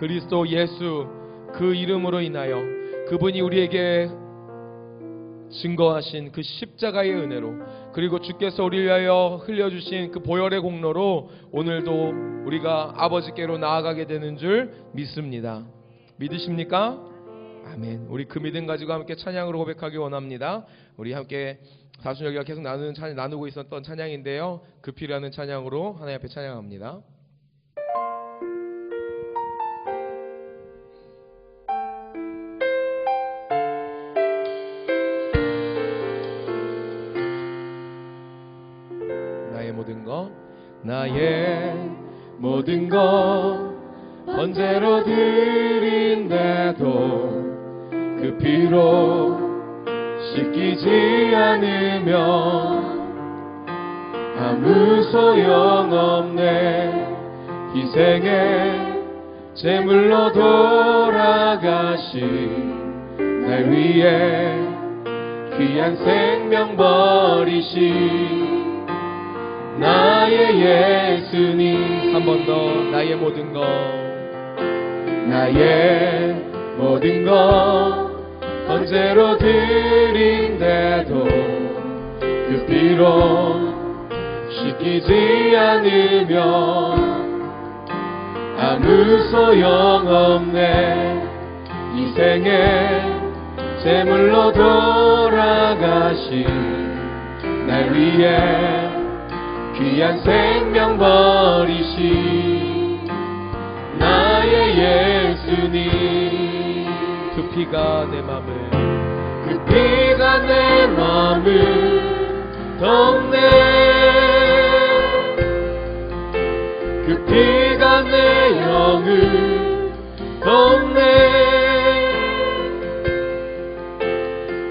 그리스도 예수 그 이름으로 인하여 그분이 우리에게 증거하신 그 십자가의 은혜로, 그리고 주께서 우리를 위하여 흘려주신 그 보혈의 공로로 오늘도 우리가 아버지께로 나아가게 되는 줄 믿습니다. 믿으십니까? 아멘. 우리 그 믿음 가지고 함께 찬양으로 고백하기 원합니다. 우리 함께 다순여기가 계속 나누고 있었던 찬양인데요, 급히라는 찬양으로 하나님 앞에 찬양합니다. 나의 모든 것 번제로 드린데도 그 피로 씻기지 않으면 아무 소용없네. 희생의 제물로 돌아가신 날 위해 귀한 생명 버리신 나의 예수님. 한 번 더. 나의 모든 것, 나의 모든 것 번제로 드린데도 그 피로 씻기지 않으면 아무 소용없네. 희생의 제물로 돌아가신 날 위해 귀한 생명 버리신 나의 예수님. 그 피가 내 맘을, 그 피가 내 맘을 덮네. 그 피가 내 영을 덮네.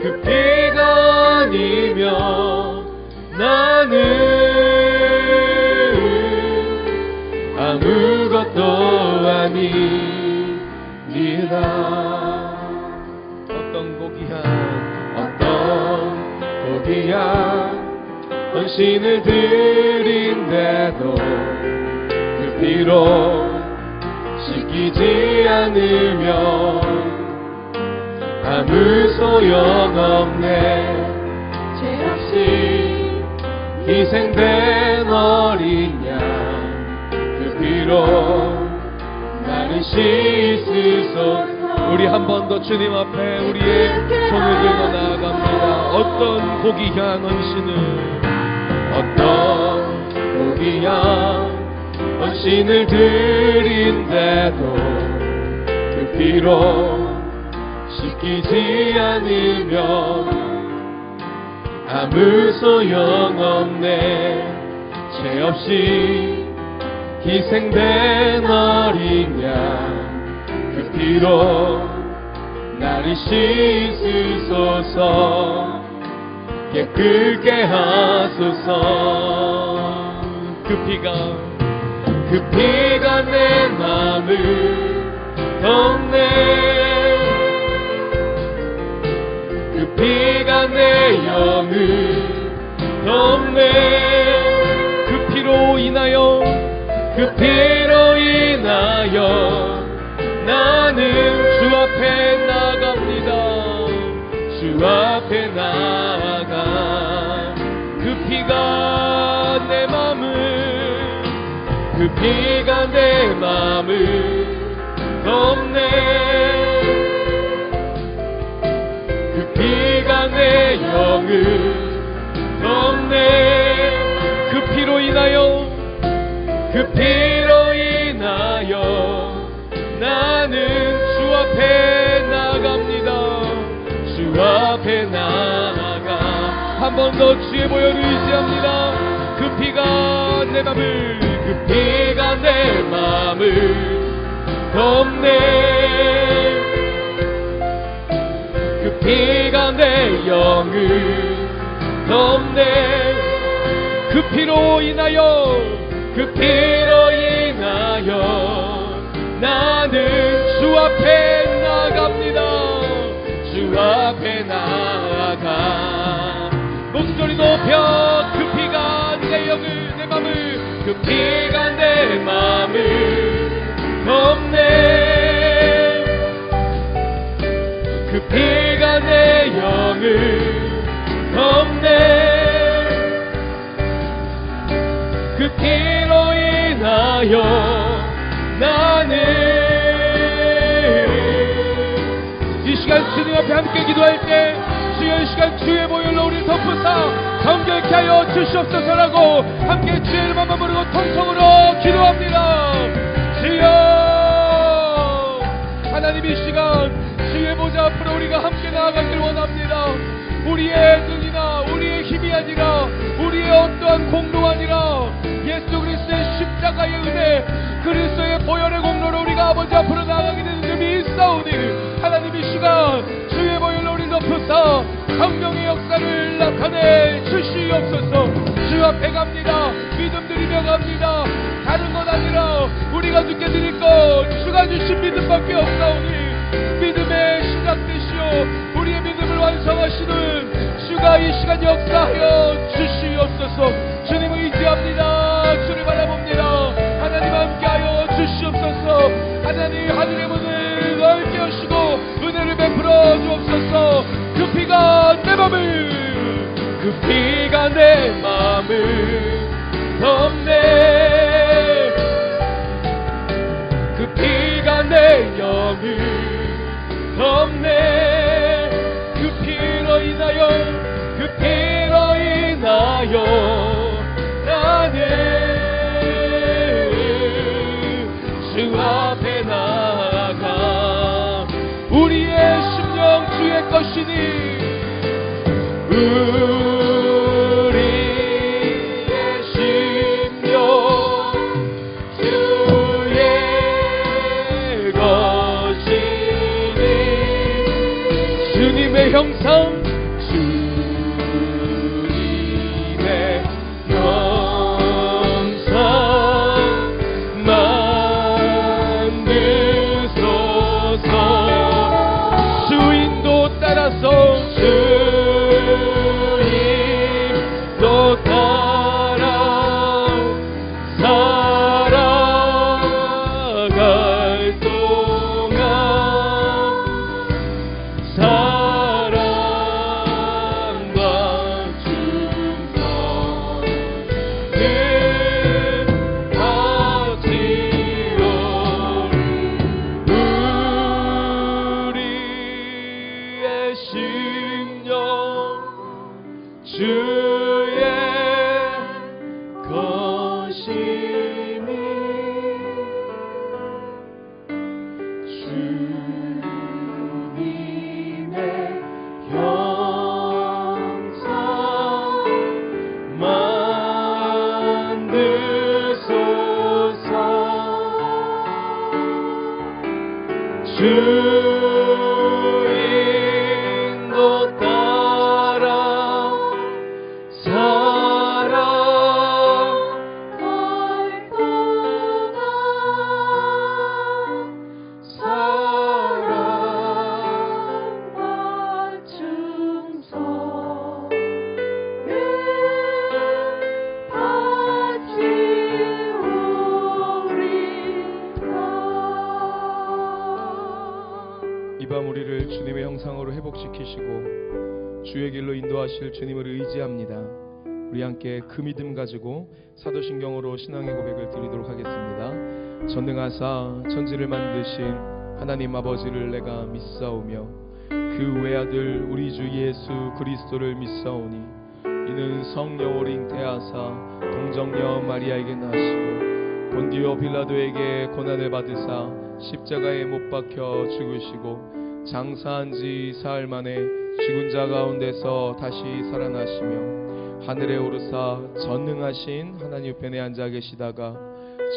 그 피가 아니면 나는 아무것도 아닙니다. 어떤 고귀한 헌신을 드린데도 그 피로 씻기지 않으면 아무 소용없네. 죄 없이 희생된 어린 양 피로 나를 씻으소서. 우리 한 번 더 주님 앞에 우리의 손을 들고 나아갑니다. 어떤 고귀한 헌신을, 어떤 고귀한 헌신을 드린데도 그 피로 씻기지 않으면 아무 소용없네. 죄 없이 희생된 어린 양 그 피로 나를 씻으소서. 깨끗게 하소서. 그 피가 내 맘을 덮네. 그 피가 내 영을 덮네. 그 피로 인하여, 그 피로 인하여 나는 주 앞에 나갑니다. 주 앞에 나가. 그 피가 내 맘을, 그 피가 내 맘을 덮네. 그 피가 내 영을 덮네. 그 피로 인하여, 그 피로 인하여 나는 주 앞에 나갑니다. 주 앞에 나가. 한 번 더 주의 보혈을 의지합니다. 그 피가 내 맘을, 그 피가 내 맘을 덮네. 그 피가 내 영을 덮네. 그 피로 인하여, 그 피로 인하여 나는 주 앞에 나갑니다. 주 앞에 나가. 목소리 높여. 그 피가 내 영을, 내 맘을, 그 피가 내 맘을 덮네. 주님 앞에 함께 기도할 때 주의 시간 주의 보혈로 우리를 덮으사 정결케 하여 주시옵소서라고 함께 주의 이름만 부르고 통성으로 기도합니다. 주여, 하나님 이 시간 주의 보좌 앞으로 우리가 함께 나아가길 원합니다. 우리의 능이나 우리의 힘이 아니라 우리의 어떠한 공로가 아니라 예수 그리스도의 십자가의 은혜, 그리스도의 보혈의 공로로 우리가 아버지 앞으로 나아가게 되는 줄 믿사오니 하나님 이 시간 주의 보혈로 우리를 덮으사 성령의 역사를 나타내 주시옵소서. 주 앞에 갑니다. 믿음 드리며 갑니다. 다른 것 아니라 우리가 주께 드릴 것 주가 주신 믿음밖에 없사오니 믿음의 시작 되시오 우리의 믿음을 완성하시는 주가 이 시간 역사하여 주시옵소서. 주님 의지합니다. 주를 바라봅니다. 하나님 함께하여 주시옵소서. 하나님 하늘의 문을 넓게 하시고 은혜를 베풀어 주옵소서. 그 피가 내 맘을 덮네. 그 피가 내 영을 덮네. 그 피로 인하여 나는 주 앞에 나아가 우리의 심령 주의 것이니 우리의 심령 주의 것이니 주님의 형상 주인도 따라 살아갈 거다. 사랑과 충성을 바치 이 밤 우리를 주님의 형상으로 회복시키시고 주의 길로 인도하실 주님을 의지합니다. 우리 함께 그 믿음 가지고 사도신경으로 신앙의 고백을 드리도록 하겠습니다. 전능하사 천지를 만드신 하나님 아버지를 내가 믿사오며 그 외아들 우리 주 예수 그리스도를 믿사오니 이는 성령으로 잉태하사 동정녀 마리아에게 나시고 본디오 빌라도에게 고난을 받으사 십자가에 못 박혀 죽으시고 장사한 지 사흘 만에 죽은 자 가운데서 다시 살아나시며 하늘에 오르사 전능하신 하나님 편에 앉아 계시다가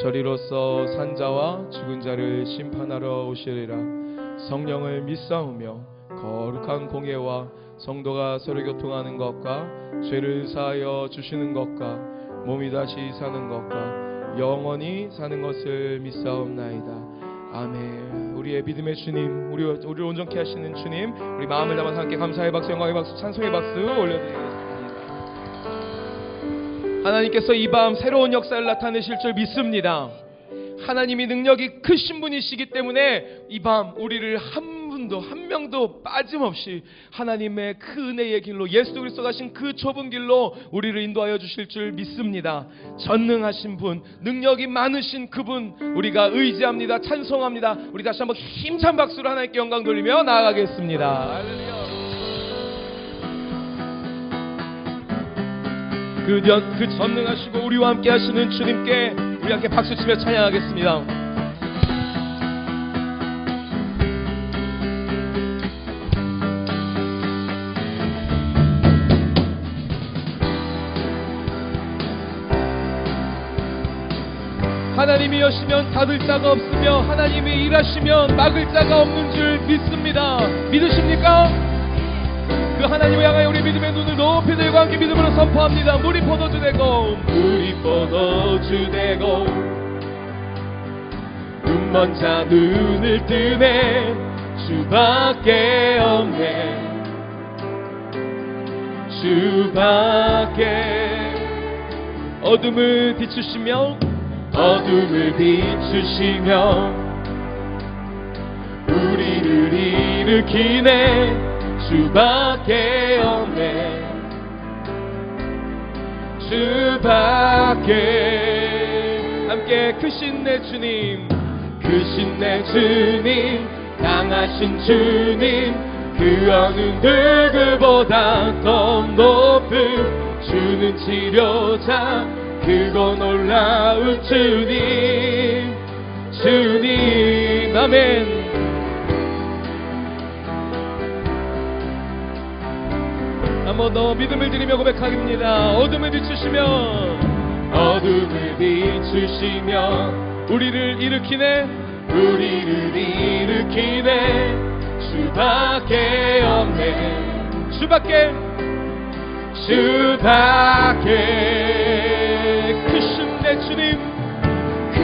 저리로서 산자와 죽은 자를 심판하러 오시리라. 성령을 믿사오며 거룩한 공예와 성도가 서로 교통하는 것과 죄를 사하여 주시는 것과 몸이 다시 사는 것과 영원히 사는 것을 믿사옵나이다. 아멘. 우리의 믿음의 주님, 우리를 온전케 하시는 주님, 우리 마음을 담아서 함께 감사의 박수, 영광의 박수, 찬송의 박수 올려드리겠습니다. 하나님께서 이 밤 새로운 역사를 나타내실 줄 믿습니다. 하나님이 능력이 크신 분이시기 때문에 이 밤 우리를 한 분 분도 한 명도 빠짐없이 하나님의 그 은혜의 길로, 예수 그리스도 가신 그 좁은 길로 우리를 인도하여 주실 줄 믿습니다. 전능하신 분, 능력이 많으신 그분 우리가 의지합니다. 찬송합니다. 우리 다시 한번 힘찬 박수로 하나님께 영광 돌리며 나아가겠습니다. 할렐루야. 그 전능하시고 우리와 함께 하시는 주님께 우리 함께 박수치며 찬양하겠습니다. 하나님이 여시면 닫을 자가 없으며 하나님이 일하시면 막을 자가 없는 줄 믿습니다. 믿으십니까? 그 하나님을 향하여 우리 믿음의 눈을 높이 들고 함께 믿음으로 선포합니다. 물이 포도주 되고 물이 포도주 되고 눈먼 자 눈을 뜨네 주밖에 없네 주밖에 어둠을 비추시며 우리를 일으키네 주밖에 없네 주밖에 함께 크신 내 주님 크신 내 주님 강하신 주님 그 어느 누구보다 더 높은 주는 치료자 그거 놀라운 주님 주님 아멘. 한 번 더 믿음을 드리며 고백하겠습니다. 어둠을 비추시며 우리를 일으키네 주밖에 없네 주밖에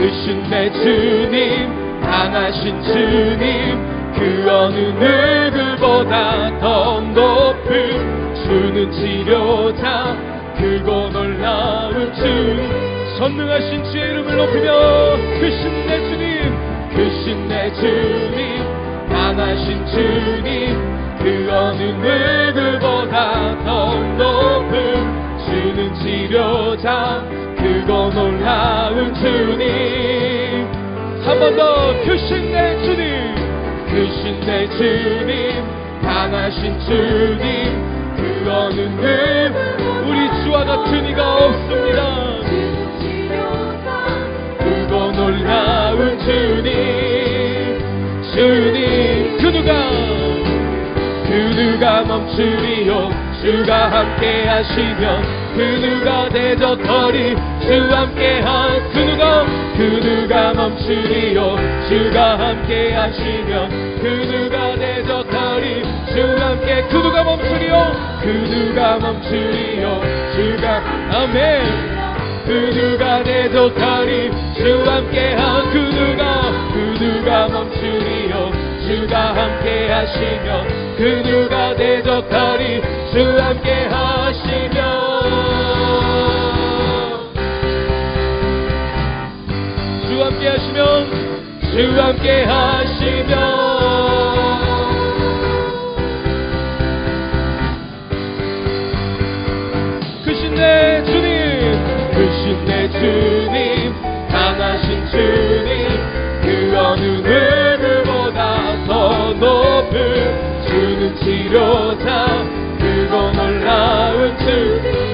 크신 내 주님 강하신 주님 그 어느 누구보다 더 높은 주는 치료자 그거 놀라운 주님 전능하신 주의 이름을 높이며 크신 내 주님 강하신 주님 그 어느 누구보다 더 높은 주는 치료자 그거 놀라운 주님 한 번 더 크신 내 주님 강하신 주님 그 어느 우리 주와 같은 이가 없습니다 그거 놀라운 주님 그 누가 멈추리요 주가 함께 하시면 그 누가 대적하리 주 함께한 그 누가 멈추리요 주가 함께 하시면 그 누가 대적하리 주 함께 그 누가 멈추리요 주가 아멘 그 누가 대적하리 주 함께한 그 누가 멈추리요 주가 함께 하시면 그 누가 대적하리 주 함께 하시면 주 함께 하시면 크신 내 주님 강하신 주님 그 어느 누구보다 더 높은 주는 치료자 그거 놀라운 주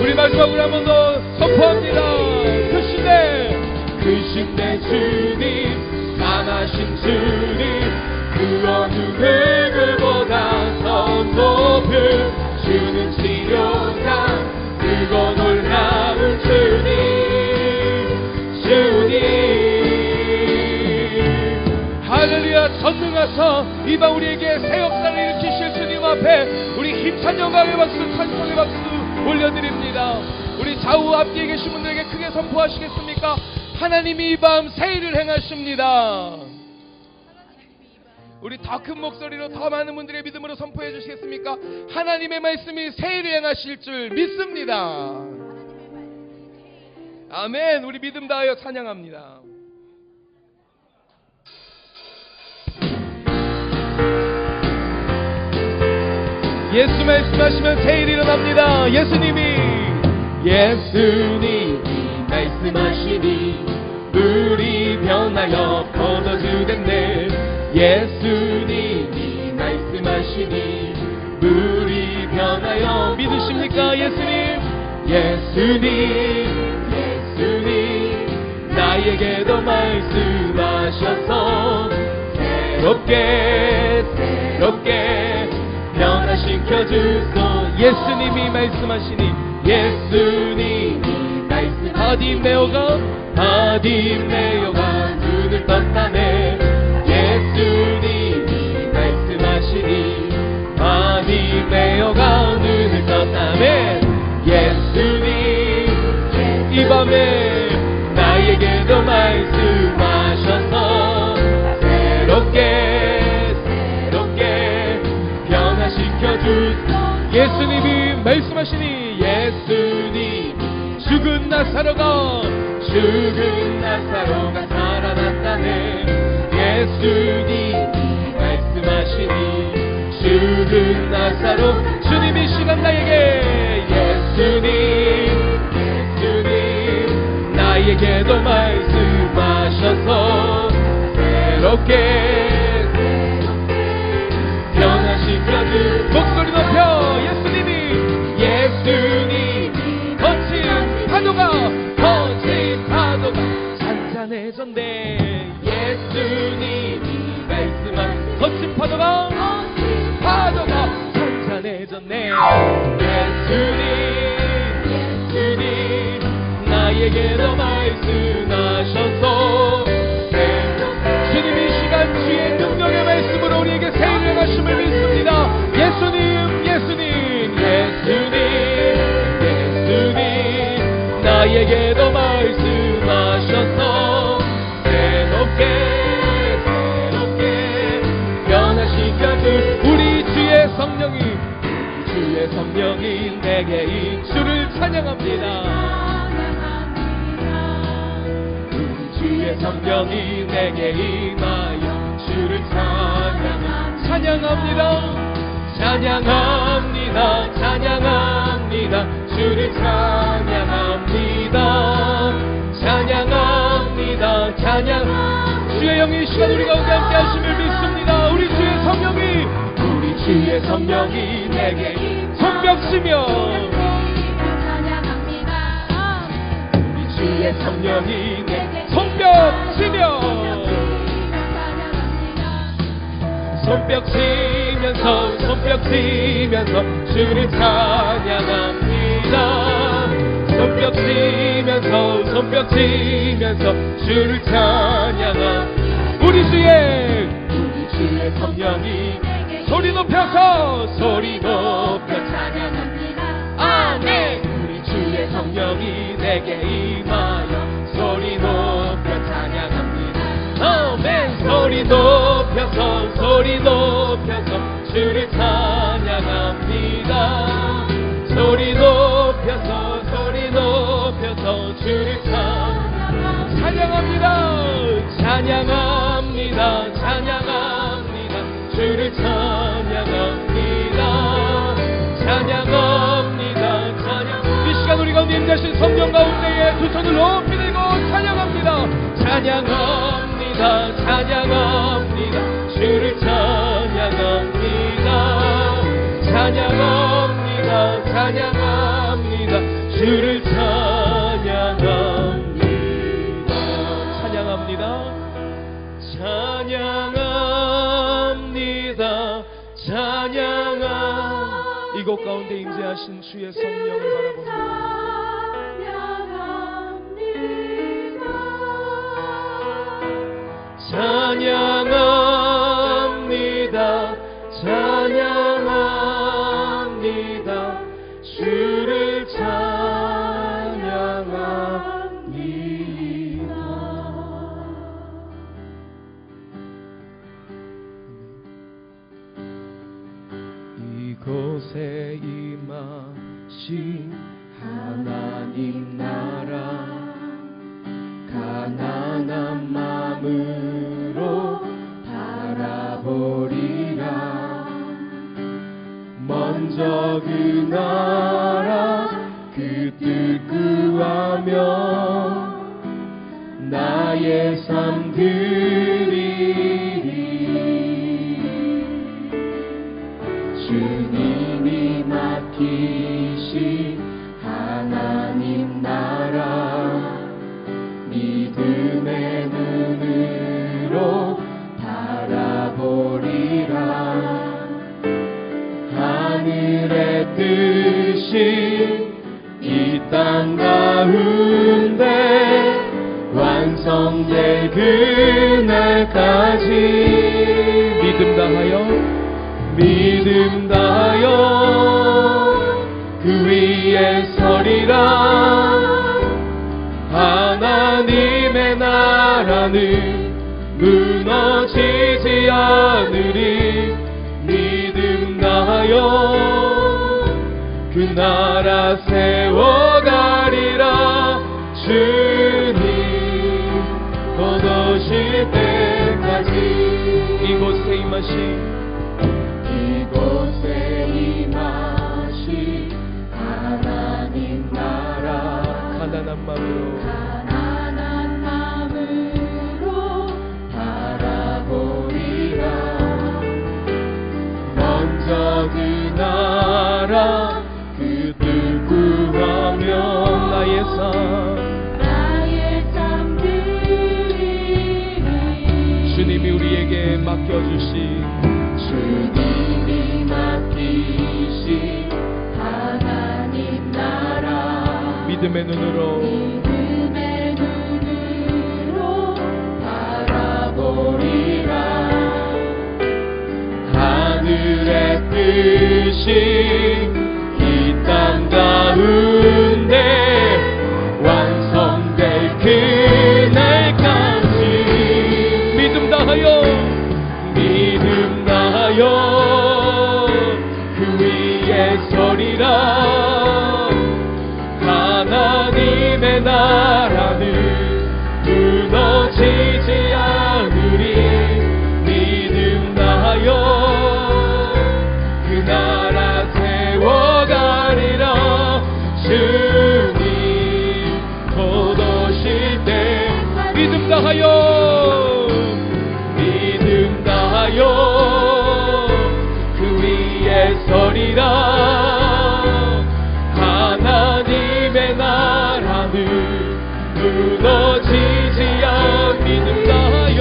우리 마지막으로 한 번 더 선포합니다. 크신 내 주님 강하신 주님 그 어느 누구보다 더 높은 주는 치료자 그거 놀라운 주님 할렐루야 전능하사 이방 우리에게 새 역사를 일으키실 주님 앞에 우리 힘찬 영광의 박수 찬송의 박수 올려드립니다. 우리 좌우 앞뒤에 계신 분들에게 크게 선포하시겠습니까? 하나님이 이 밤 새 일을 행하십니다. 우리 더 큰 목소리로 더 많은 분들의 믿음으로 선포해 주시겠습니까? 하나님의 말씀이 새 일을 행하실 줄 믿습니다. 아멘. 우리 믿음 다하여 찬양합니다. 예수 말씀하시면 새 일이 일어납니다. 예수님이 말씀하시니 물이 변하여 포도주 됐네. 예수님이 말씀하시니 물이 변하여 믿으십니까? 예수님 나에게도 말씀하셔서 새롭게 변화시켜 주소. 예수님이 말씀하시니 바디메오가 눈을 떴다네. 예수님이 말씀하시니 바디메오가 눈을 떴다네. 예수님 이 밤에 나에게도 말씀하셔서 새롭게 변화시켜 주소. 예수님이 말씀하시니 죽은 나사로가 살아났다네. 예수님이 말씀하시니 죽은 나사로 주님이 이 시간 나에게 예수님 나에게도 말씀하셔서 새롭게 변화시켜 주. 목소리 높여 예수님이 거친 파도가 잔잔해졌네. 예수님이 말씀한 거친 파도가 잔잔해졌네. 예수님 나에게도 말씀하셔서 주님 이 시간 주의 능력의 말씀으로 우리에게 새 일을 하심을 믿습니다. 예수님 나에게도 말씀하셔서 새롭게 변화시켜 주. 우리 주의 성령이 내게 주를 찬양합니다. 우리 주의 성령이 내게 임하여 주를 찬양합니다. 주를 찬양합니다. 주의 영이 이 시간 우리 가운데 함께 하심을 믿습니다. 우리 주의 성령이 내게 손뼉치며 우리 주의 성령이 내게 손뼉치며 주를 찬양합니다. 손뼉치면서 주를 찬양합니다. 우리 주의 성령이 소리 높여 찬양합니다. 아멘. 우리 주의 성령이 내게 임하여 소리 높여 찬양합니다. 아멘. 소리 높여서 주를 찬양합니다. 소리 높여서 주를 찬양합니다. 주를 찬양합니다. 이 시간 우리 가운데 임재하신 성령 가운데에 두 손을 높이 들고 찬양합니다. 주를 찬양합니다. 주를 찬양합니다. 이곳 가운데 임재하신 주의 성령을 바라봅니다. 찬양합니다. 주를 찬양합니다. 이곳에 임하신 하나님 나라 가난한 마음으로 바라보리라. 먼 먼저 그 나라 그 뜻 구하며 나의 삶 드리리. 주님이 맡기신 하나님 나라 믿음의 눈으로 바라보리라. 하늘의 뜻이 이 땅 가운데 완성될 그날까지 믿음 다하여 그 위에 서리라. 하나님의 나라는 무너지지 않으리. 믿음 다하여 그 나라 세워가리라. 주님 곧 오실 때까지 이곳에 임하신 하나님 나라 가난한 마음으로 바라보리라. 먼저 그 나라 그 뜻 구하며 나의 삶 드리리. 주님이 우리에게 맡겨주신 하나님 나라 믿음의 눈으로 바라보리라. 하늘의 뜻이 이 땅 가운데 완성될 그날까지 믿음 다하여 그 위에 서리라. 하나님의 나라는 무너지지 않으리. 믿음 다하여 그 나라 세워가리라. 주님 곧 오실 때 믿음 다하여 그 위에 서리라. 하나님의 나라는 무너지지 않. 믿음 다하여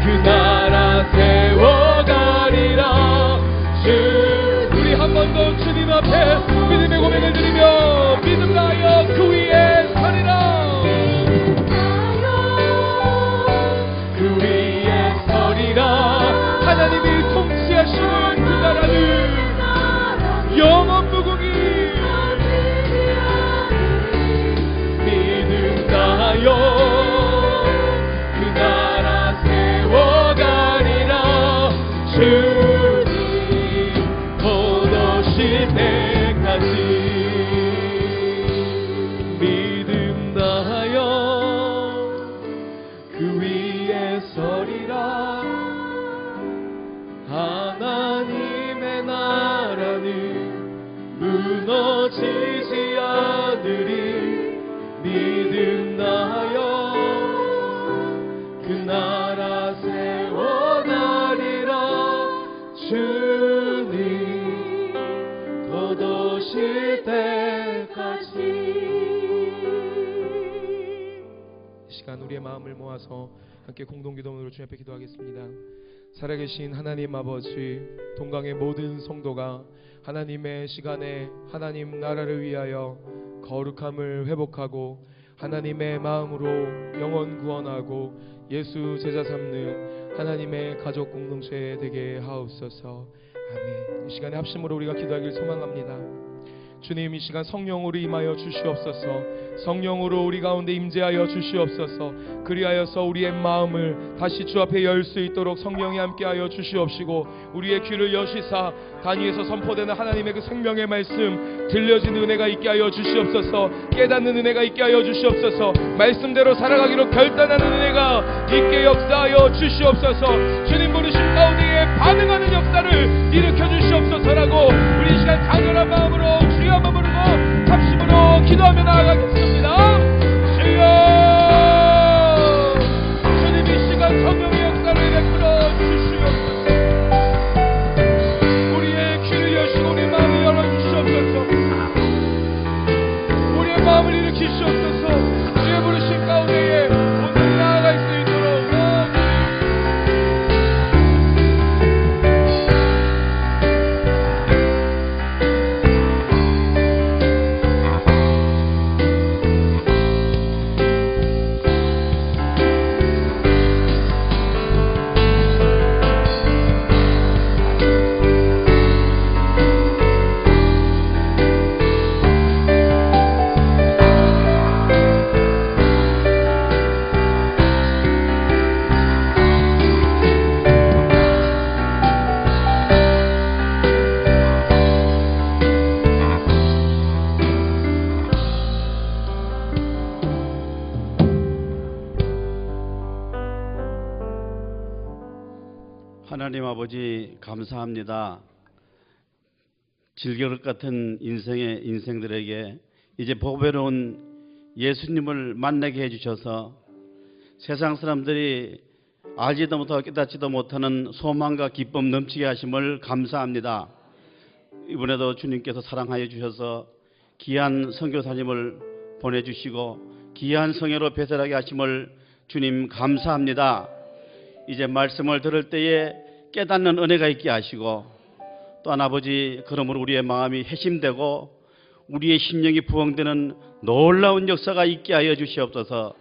그 나라 세워가리라. 우리 한 번 더 주님 앞에 믿음의 고백을 드리며 믿음 다하여 그 위에 서리라. 하나님이 통치하시는 그 나라는 영원 무궁히 믿음 다하여 그 나라 세워가리라. 주님 곧 오실 때까지 믿음 다하여 그 위에 서리라. 하나님의 나라는 무너지지 않으리. 믿음 다하여 그 나라 세워가리라. 주님 곧 오실 때까지. 이 시간 우리의 마음을 모아서 함께 공동기도문으로 주님 앞에 기도하겠습니다. 살아계신 하나님 아버지, 동강의 모든 성도가 하나님의 시간에 하나님 나라를 위하여 거룩함을 회복하고 하나님의 마음으로 영혼 구원하고 예수 제자 삼는 하나님의 가족 공동체 되게 하옵소서. 아멘. 이 시간에 합심으로 우리가 기도하길 소망합니다. 주님 이 시간 성령으로 임하여 주시옵소서. 성령으로 우리 가운데 임재하여 주시옵소서. 그리하여서 우리의 마음을 다시 주 앞에 열 수 있도록 성령이 함께하여 주시옵시고, 우리의 귀를 여시사 단위에서 선포되는 하나님의 그 생명의 말씀 들려지는 은혜가 있게 하여 주시옵소서. 깨닫는 은혜가 있게 하여 주시옵소서. 말씀대로 살아가기로 결단하는 은혜가 있게 역사하여 주시옵소서. 주님 부르심 가운데에 반응하는 역사를 일으켜 주시옵소서라고 우리 이 시간 간절한 마음으로 주여 한번 부르고 합심으로 기도하며 나아가겠습니다. 주여, 주님 이 시간 성령의 역사를 베풀어 주시옵소서. 우리의 귀를 여시고 우리의 마음을 열어주시옵소서. 우리의 마음을 일으키시옵소서. 주의 부르심 가운데에 오늘 나아갈 수 있도록 하나님 아버지 감사합니다. 질겨릇 같은 인생들에게 이제 보배로운 예수님을 만나게 해주셔서 세상 사람들이 알지도 못하고 깨닫지도 못하는 소망과 기쁨 넘치게 하심을 감사합니다. 이번에도 주님께서 사랑하여 주셔서 귀한 선교사님을 보내주시고 귀한 성회로 배설하게 하심을 주님 감사합니다. 이제 말씀을 들을 때에 깨닫는 은혜가 있게 하시고, 또한 아버지 그러므로 우리의 마음이 회심되고 우리의 심령이 부흥되는 놀라운 역사가 있게 하여 주시옵소서.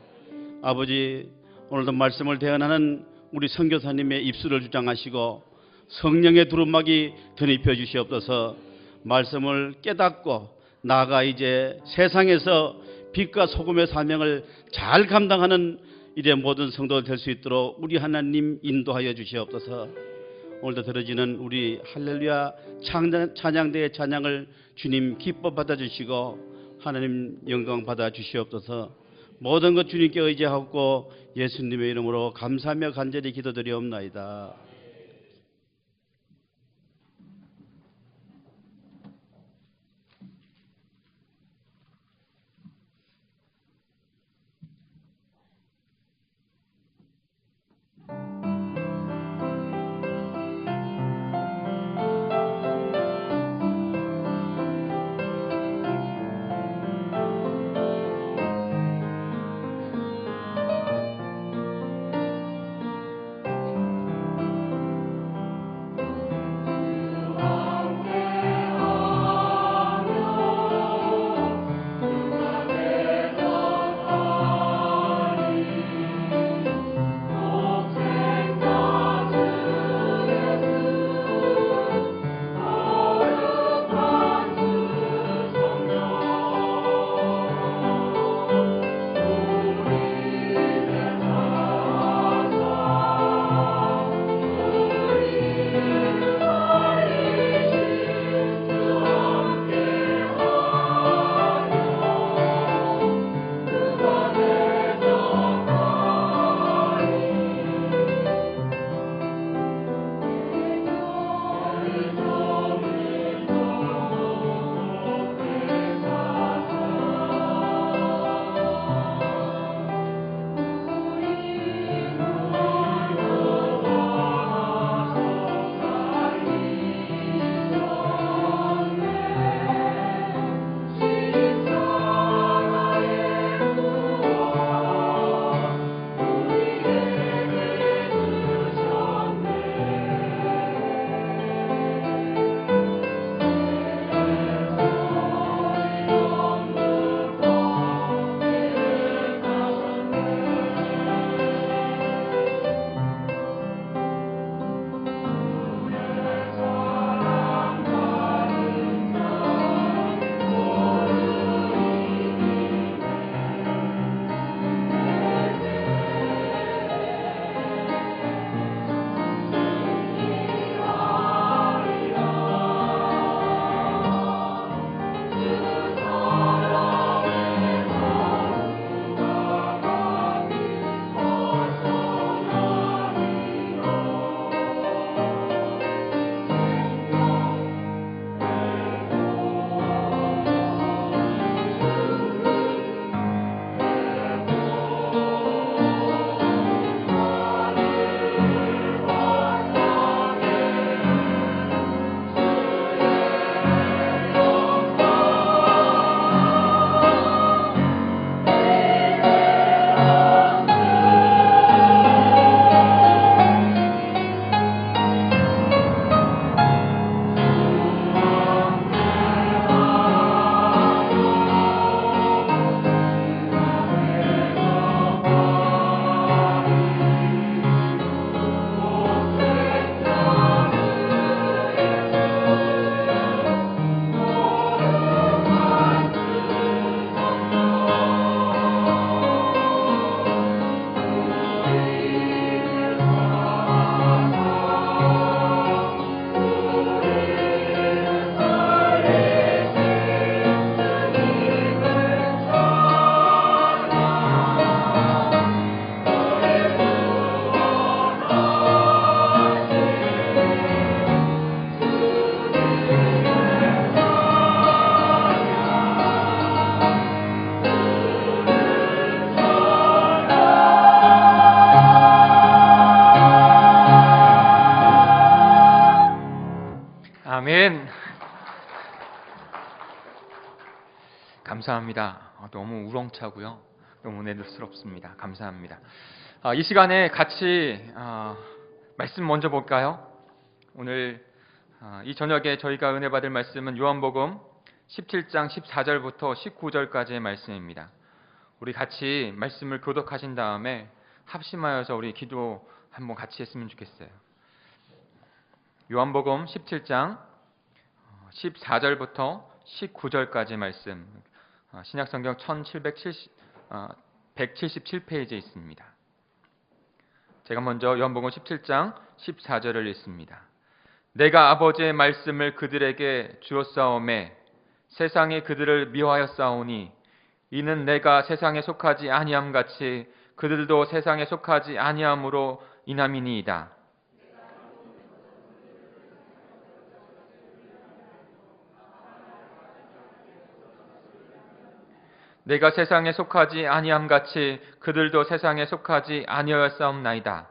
아버지 오늘도 말씀을 대언하는 우리 선교사님의 입술을 주장하시고 성령의 두루마기 덧입혀 주시옵소서. 말씀을 깨닫고 나아가 이제 세상에서 빛과 소금의 사명을 잘 감당하는 이제 모든 성도가 될 수 있도록 우리 하나님 인도하여 주시옵소서. 오늘도 들어지는 우리 할렐루야 찬양대의 찬양을 주님 기뻐 받아주시고 하나님 영광 받아주시옵소서. 모든 것 주님께 의지하고 예수님의 이름으로 감사하며 간절히 기도드리옵나이다. 감사합니다. 너무 우렁차고요. 너무 은혜스럽습니다. 감사합니다. 이 시간에 같이 말씀 먼저 볼까요? 오늘 이 저녁에 저희가 은혜 받을 말씀은 요한복음 17장 14절부터 19절까지의 말씀입니다. 우리 같이 말씀을 교독하신 다음에 합심하여서 우리 기도 한번 같이 했으면 좋겠어요. 요한복음 17장 14절부터 19절까지 말씀, 신약성경 177페이지에 있습니다. 제가 먼저 요한복음 17장 14절을 읽습니다. 내가 아버지의 말씀을 그들에게 주었사오매 세상이 그들을 미워하였사오니 이는 내가 세상에 속하지 아니함 같이 그들도 세상에 속하지 아니함으로 인함이니이다. 내가 세상에 속하지 아니함 같이 그들도 세상에 속하지 아니하였사옵나이다.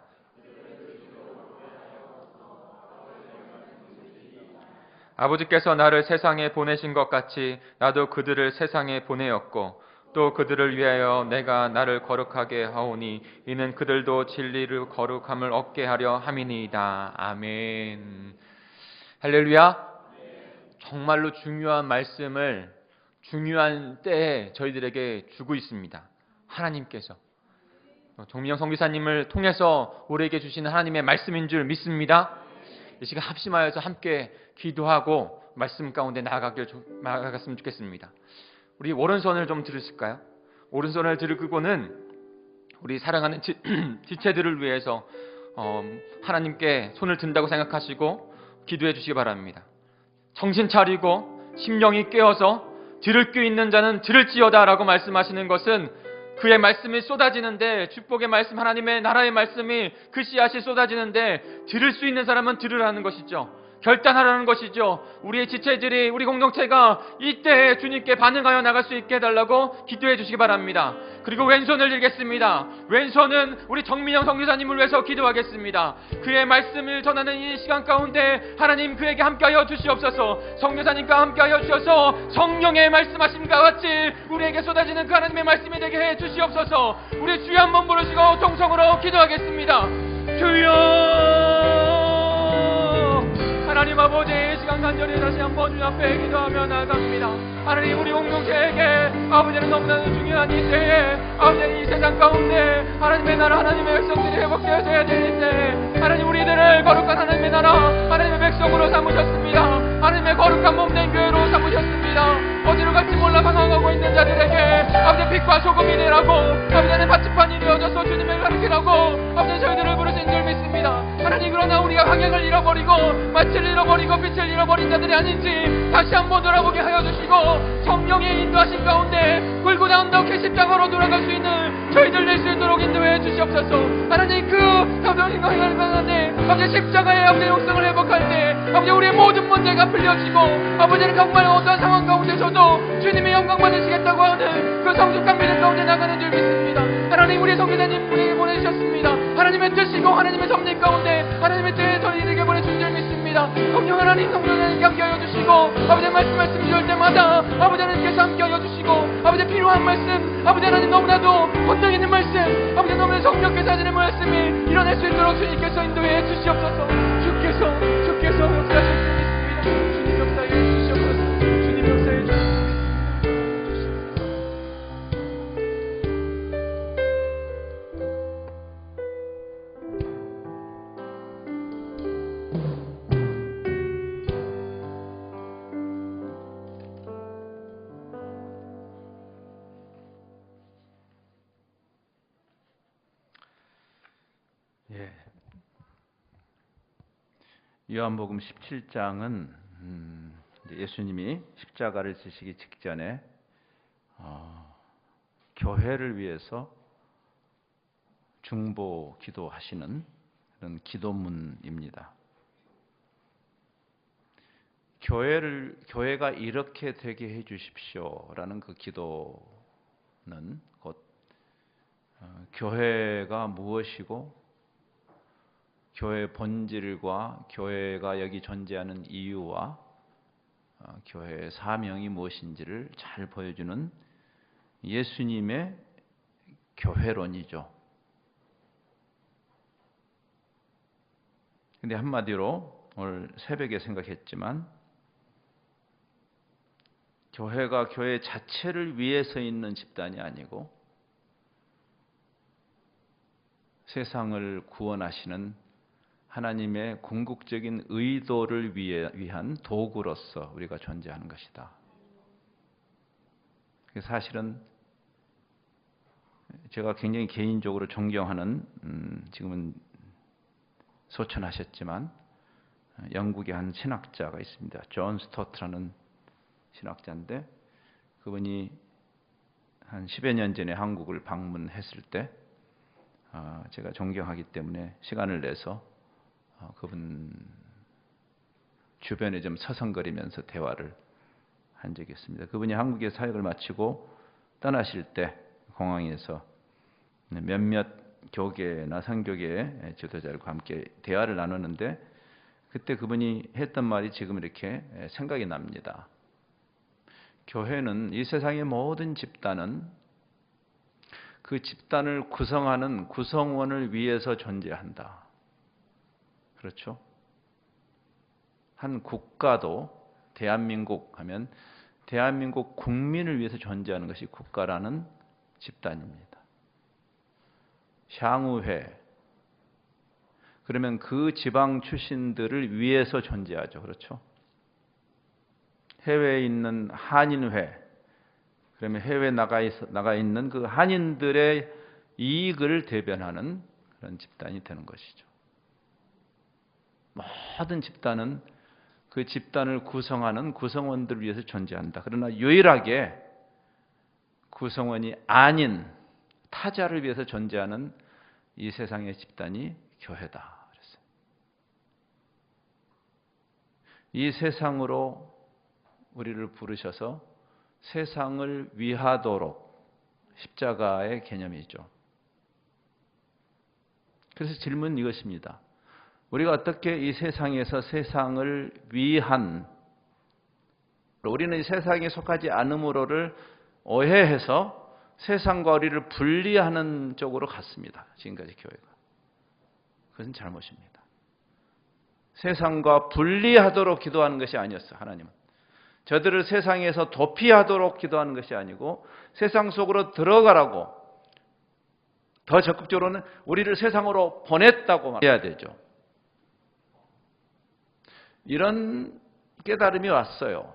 아버지께서 나를 세상에 보내신 것 같이 나도 그들을 세상에 보내었고 또 그들을 위하여 내가 나를 거룩하게 하오니 이는 그들도 진리를 거룩함을 얻게 하려 함이니이다. 아멘. 할렐루야. 정말로 중요한 말씀을 중요한 때에 저희들에게 주고 있습니다. 하나님께서 정민영 선교사님을 통해서 우리에게 주시는 하나님의 말씀인 줄 믿습니다. 이 시간 합심하여서 함께 기도하고 말씀 가운데 나아갔으면 좋겠습니다. 우리 오른손을 좀 들으실까요? 오른손을 들고는 우리 사랑하는 지체들을 위해서 하나님께 손을 든다고 생각하시고 기도해 주시기 바랍니다. 정신 차리고 심령이 깨어서 들을 귀 있는 자는 들을지어다 라고 말씀하시는 것은 그의 말씀이 쏟아지는데, 축복의 말씀, 하나님의 나라의 말씀이 그 씨앗이 쏟아지는데 들을 수 있는 사람은 들으라는 것이죠. 결단하라는 것이죠. 우리의 지체들이, 우리 공동체가 이때에 주님께 반응하여 나갈 수 있게 해달라고 기도해 주시기 바랍니다. 그리고 왼손을 들겠습니다. 왼손은 우리 정민영 선교사님을 위해서 기도하겠습니다. 그의 말씀을 전하는 이 시간 가운데 하나님 그에게 함께하여 주시옵소서. 선교사님과 함께하여 주셔서 성령의 말씀하심과 같이 우리에게 쏟아지는 그 하나님의 말씀이 되게 해 주시옵소서. 우리 주여 한번 부르시고 통성으로 기도하겠습니다. 주여, 하나님 아버지, 이 시간 간절히 다시 한번 주 앞에 기도하며 나아갑니다. 하나님, 우리 공동체에게 아버지는 너무나 중요한 이 때에, 아버지는 이 세상 가운데 하나님의 나라, 하나님의 백성들이 회복되어져야 될 때, 하나님 우리들을 거룩한 하나님의 나라, 하나님의 백성으로 삼으셨습니다. 하나님의 거룩한 몸된 교회로 삼으셨습니다. 어디로 갈지 몰라 방황하고 있는 자들에게 아버지 빛과 소금이 되라고, 아버지는 바치판이 되어져서 주님을 가르치라고 아버지 저희들을 부르신 줄 믿습니다. 하나님, 그러나 우리가 방향을 잃어버리고 마치를 잃어버리고 빛을 잃어버린 자들이 아닌지 다시 한번 돌아보게 하여 주시고, 성령의 인도하신 가운데 골고다 그 십자가로 돌아갈 수 있는 저희들 될 수 있도록 인도해 주시옵소서. 하나님, 그 협동인 거행을 가는데 아버지 십자가의 아버지 영성을 회복할 때 아버지 우리의 모든 문제가 풀려지고, 아버지는 정말 어떠한 상황 가운데서도 주님의 영광 받으시겠다고 하는 그 성숙한 믿음 가운데 나가는 줄 믿습니다. 하나님, 우리 성교사님 우리에게 보내주셨습니다. 하나님의 뜻이고 하나님의 섭리 가운데 하나님의 뜻에 저희에게 보내준 줄 믿습니다. 성령 하나님, 성령님께 함께하여 주시고, 아버지 말씀 주실 때마다 아버지 하나님께서 함께하여 주시고, 아버지 필요한 말씀, 아버지 하나님 너무나도 본능 있는 말씀, 아버지 너무나 성령께서 하시는 말씀이 일어날 수 있도록 주님께서 인도해 주시옵소서. 주께서 역사하실 줄 믿습니다. 주님 역사해 주시옵소서. 주님 역사해 주시옵소서. 요한복음 17장은 예수님이 십자가를 지시기 직전에 교회를 위해서 중보 기도하시는 그런 기도문입니다. 교회가 이렇게 되게 해 주십시오라는 그 기도는 곧 교회가 무엇이고 교회의 본질과 교회가 여기 존재하는 이유와 교회의 사명이 무엇인지를 잘 보여주는 예수님의 교회론이죠. 근데 한마디로 오늘 새벽에 생각했지만 교회가 교회 자체를 위해서 있는 집단이 아니고 세상을 구원하시는 하나님의 궁극적인 의도를 위한 도구로서 우리가 존재하는 것이다. 사실은 제가 굉장히 개인적으로 존경하는 지금은 소천하셨지만 영국의 한 신학자가 있습니다. 존 스토트라는 신학자인데 그분이 한 10여 년 전에 한국을 방문했을 때 제가 존경하기 때문에 시간을 내서 그분 주변에 좀 서성거리면서 대화를 한 적이 있습니다. 그분이 한국의 사역을 마치고 떠나실 때 공항에서 몇몇 교계나 선교계의 지도자들과 함께 대화를 나누는데 그때 그분이 했던 말이 지금 이렇게 생각이 납니다. 교회는 이 세상의 모든 집단은 그 집단을 구성하는 구성원을 위해서 존재한다. 그렇죠? 한 국가도 대한민국 하면 대한민국 국민을 위해서 존재하는 것이 국가라는 집단입니다. 향후회 그러면 그 지방 출신들을 위해서 존재하죠. 그렇죠? 해외에 있는 한인회 그러면 해외에 나가 있는 그 한인들의 이익을 대변하는 그런 집단이 되는 것이죠. 모든 집단은 그 집단을 구성하는 구성원들을 위해서 존재한다. 그러나 유일하게 구성원이 아닌 타자를 위해서 존재하는 이 세상의 집단이 교회다. 그랬어요. 이 세상으로 우리를 부르셔서 세상을 위하도록 십자가의 개념이죠. 그래서 질문은 이것입니다. 우리가 어떻게 이 세상에서 세상을 위한 우리는 이 세상에 속하지 않음으로를 오해해서 세상과 우리를 분리하는 쪽으로 갔습니다. 지금까지 교회가. 그것은 잘못입니다. 세상과 분리하도록 기도하는 것이 아니었어요. 하나님은. 저들을 세상에서 도피하도록 기도하는 것이 아니고 세상 속으로 들어가라고 더 적극적으로는 우리를 세상으로 보냈다고 말해야 되죠. 이런 깨달음이 왔어요.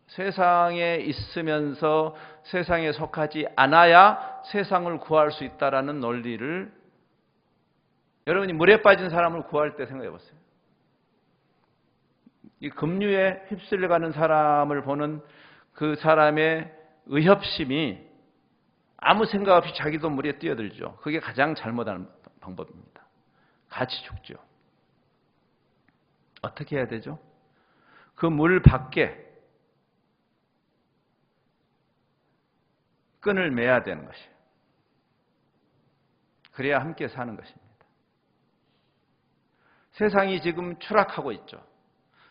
세상에 있으면서 세상에 속하지 않아야 세상을 구할 수 있다라는 논리를 여러분이 물에 빠진 사람을 구할 때 생각해 보세요. 이 급류에 휩쓸려가는 사람을 보는 그 사람의 의협심이 아무 생각 없이 자기도 물에 뛰어들죠. 그게 가장 잘못하는 방법입니다. 같이 죽죠. 어떻게 해야 되죠? 그 물 밖에 끈을 매야 되는 것이에요. 그래야 함께 사는 것입니다. 세상이 지금 추락하고 있죠.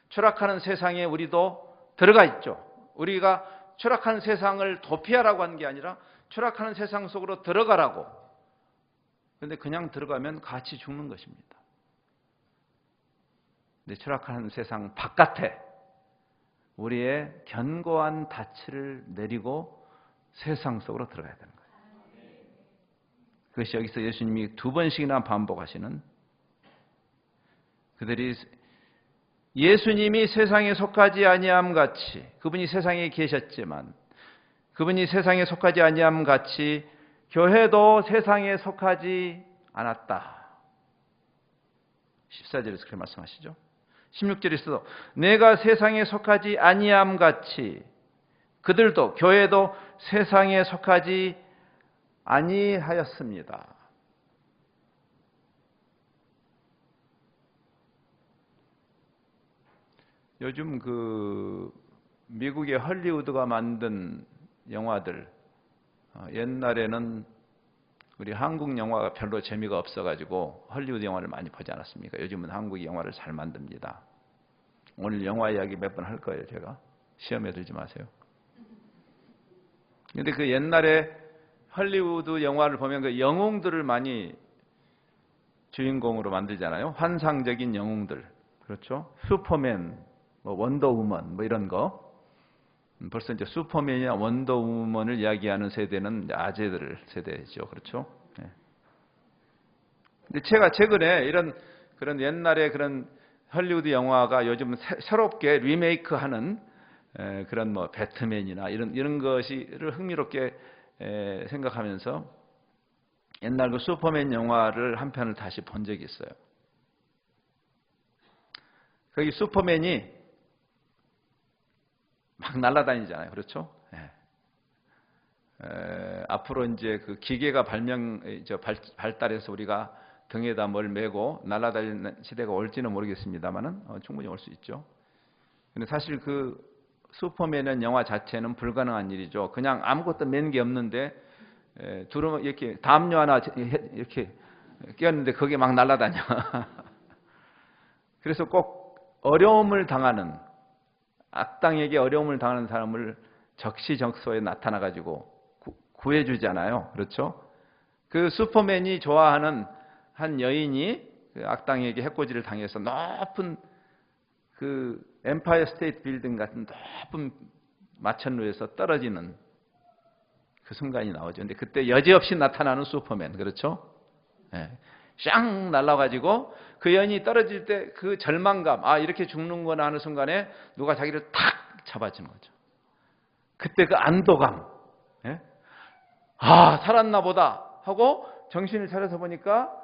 추락하는 세상에 우리도 들어가 있죠. 우리가 추락하는 세상을 도피하라고 하는 게 아니라 추락하는 세상 속으로 들어가라고. 그런데 그냥 들어가면 같이 죽는 것입니다. 근데 추락하는 세상 바깥에 우리의 견고한 닻을 내리고 세상 속으로 들어가야 되는 거예요. 그것이 여기서 예수님이 2번씩이나 반복하시는 그들이 예수님이 세상에 속하지 아니함 같이 그분이 세상에 계셨지만 그분이 세상에 속하지 아니함 같이 교회도 세상에 속하지 않았다. 14절에서 그렇게 말씀하시죠. 16절에서도 내가 세상에 속하지 아니함 같이 그들도 교회도 세상에 속하지 아니하였습니다. 요즘 그 미국의 헐리우드가 만든 영화들 옛날에는 우리 한국 영화가 별로 재미가 없어가지고 헐리우드 영화를 많이 보지 않았습니까? 요즘은 한국 영화를 잘 만듭니다. 오늘 영화 이야기 몇 번 할 거예요, 제가. 시험에 들지 마세요. 근데 그 옛날에 할리우드 영화를 보면 그 영웅들을 많이 주인공으로 만들잖아요. 환상적인 영웅들. 그렇죠? 슈퍼맨, 뭐 원더우먼, 뭐 이런 거. 벌써 이제 슈퍼맨이나 원더우먼을 이야기하는 세대는 아재들 세대죠. 그렇죠? 네. 근데 제가 최근에 이런 그런 옛날에 그런 할리우드 영화가 요즘 새롭게 리메이크하는 그런 뭐 배트맨이나 이런 것이를 흥미롭게 생각하면서 옛날 그 슈퍼맨 영화를 한 편을 다시 본 적이 있어요. 거기 슈퍼맨이 막 날아다니잖아요. 그렇죠? 앞으로 이제 그 기계가 발달해서 우리가 등에다 뭘 메고 날아다니는 시대가 올지는 모르겠습니다만은 충분히 올 수 있죠. 근데 사실 그 슈퍼맨은 영화 자체는 불가능한 일이죠. 그냥 아무것도 맨 게 없는데 두루 이렇게 담요 하나 이렇게 끼웠는데 그게 막 날아다녀. 그래서 꼭 어려움을 당하는 악당에게 어려움을 당하는 사람을 적시적소에 나타나 가지고 구해주잖아요. 그렇죠? 그 슈퍼맨이 좋아하는 한 여인이 그 악당에게 해코지를 당해서 높은 그 엠파이어 스테이트 빌딩 같은 높은 마천루에서 떨어지는 그 순간이 나오죠. 근데 그때 여지없이 나타나는 슈퍼맨. 그렇죠? 샹 날아가지고 그 여인이 떨어질 때 그 절망감, 아 이렇게 죽는구나 하는 순간에 누가 자기를 탁 잡아주는 거죠. 그때 그 안도감, 아 살았나 보다 하고 정신을 차려서 보니까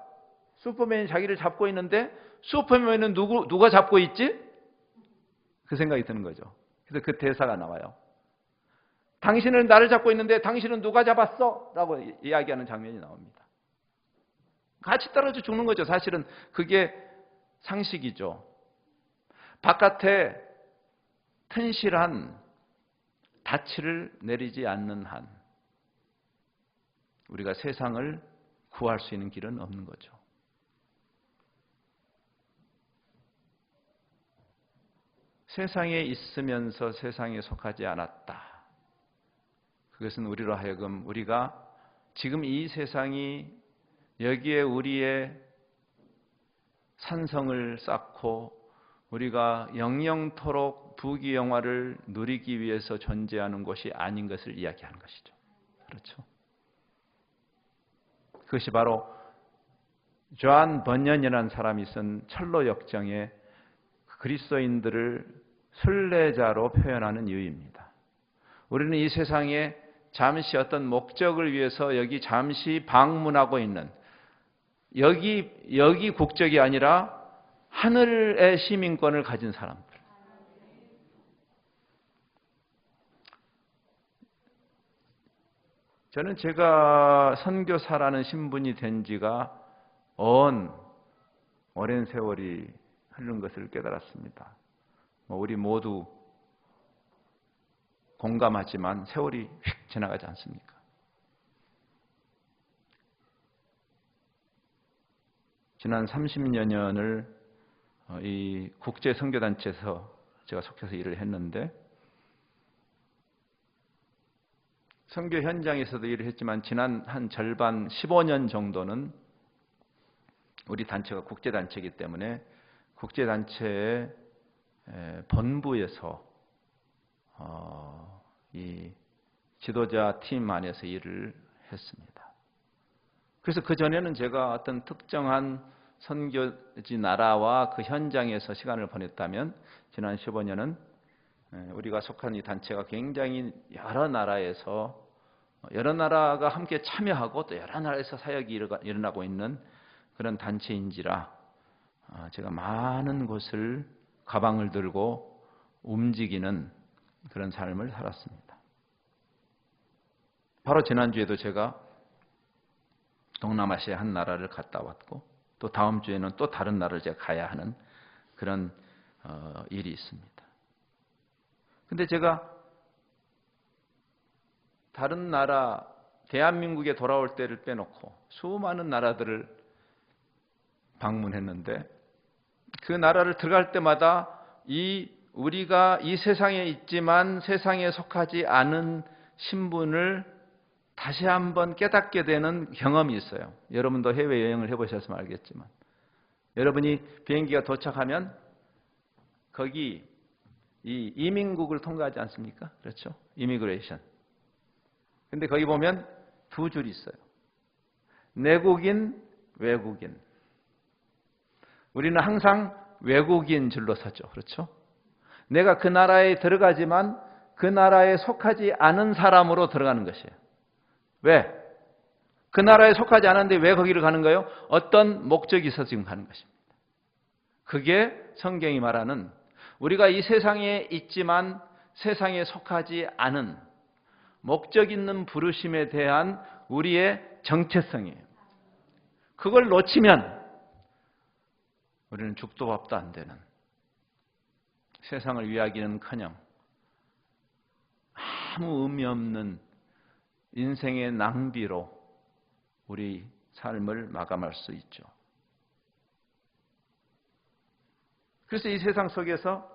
슈퍼맨이 자기를 잡고 있는데 슈퍼맨은 누가 잡고 있지? 그 생각이 드는 거죠. 그래서 그 대사가 나와요. 당신은 나를 잡고 있는데 당신은 누가 잡았어? 라고 이야기하는 장면이 나옵니다. 같이 떨어져 죽는 거죠. 사실은 그게 상식이죠. 바깥에 튼실한 닻을 내리지 않는 한 우리가 세상을 구할 수 있는 길은 없는 거죠. 세상에 있으면서 세상에 속하지 않았다. 그것은 우리로 하여금 우리가 지금 이 세상이 여기에 우리의 산성을 쌓고 우리가 영영토록 부귀영화를 누리기 위해서 존재하는 것이 아닌 것을 이야기하는 것이죠. 그렇죠? 그것이 바로 조한 번연이라는 사람이 쓴 철로 역정에 그리스도인들을 순례자로 표현하는 이유입니다. 우리는 이 세상에 잠시 어떤 목적을 위해서 여기 잠시 방문하고 있는 여기 국적이 아니라 하늘의 시민권을 가진 사람들. 저는 제가 선교사라는 신분이 된 지가 오랜 세월이 흐른 것을 깨달았습니다. 우리 모두 공감하지만 세월이 휙 지나가지 않습니까? 지난 30여 년을 이 국제 선교단체에서 제가 속해서 일을 했는데 선교 현장에서도 일을 했지만 지난 한 절반 15년 정도는 우리 단체가 국제단체이기 때문에 국제단체의 본부에서 이 지도자 팀 안에서 일을 했습니다. 그래서 그 전에는 제가 어떤 특정한 선교지 나라와 그 현장에서 시간을 보냈다면 지난 15년은 우리가 속한 이 단체가 굉장히 여러 나라에서 여러 나라가 함께 참여하고 또 여러 나라에서 사역이 일어나고 있는 그런 단체인지라 제가 많은 곳을 가방을 들고 움직이는 그런 삶을 살았습니다. 바로 지난주에도 제가 동남아시아 한 나라를 갔다 왔고 또 다음 주에는 또 다른 나라를 제가 가야 하는 그런 일이 있습니다. 근데 제가 다른 나라, 대한민국에 돌아올 때를 빼놓고 수많은 나라들을 방문했는데 그 나라를 들어갈 때마다 이 우리가 이 세상에 있지만 세상에 속하지 않은 신분을 다시 한번 깨닫게 되는 경험이 있어요. 여러분도 해외여행을 해보셨으면 알겠지만, 여러분이 비행기가 도착하면 거기 이 이민국을 통과하지 않습니까? 그렇죠? 이미그레이션. 근데 거기 보면 두 줄이 있어요. 내국인, 외국인. 우리는 항상 외국인 줄로 서죠. 그렇죠? 내가 그 나라에 들어가지만 그 나라에 속하지 않은 사람으로 들어가는 것이에요. 왜? 그 나라에 속하지 않았는데 왜 거기를 가는 거예요? 어떤 목적이 있어서 지금 가는 것입니다. 그게 성경이 말하는 우리가 이 세상에 있지만 세상에 속하지 않은 목적 있는 부르심에 대한 우리의 정체성이에요. 그걸 놓치면 우리는 죽도 밥도 안 되는, 세상을 위하기는커녕 아무 의미 없는 인생의 낭비로 우리 삶을 마감할 수 있죠. 그래서 이 세상 속에서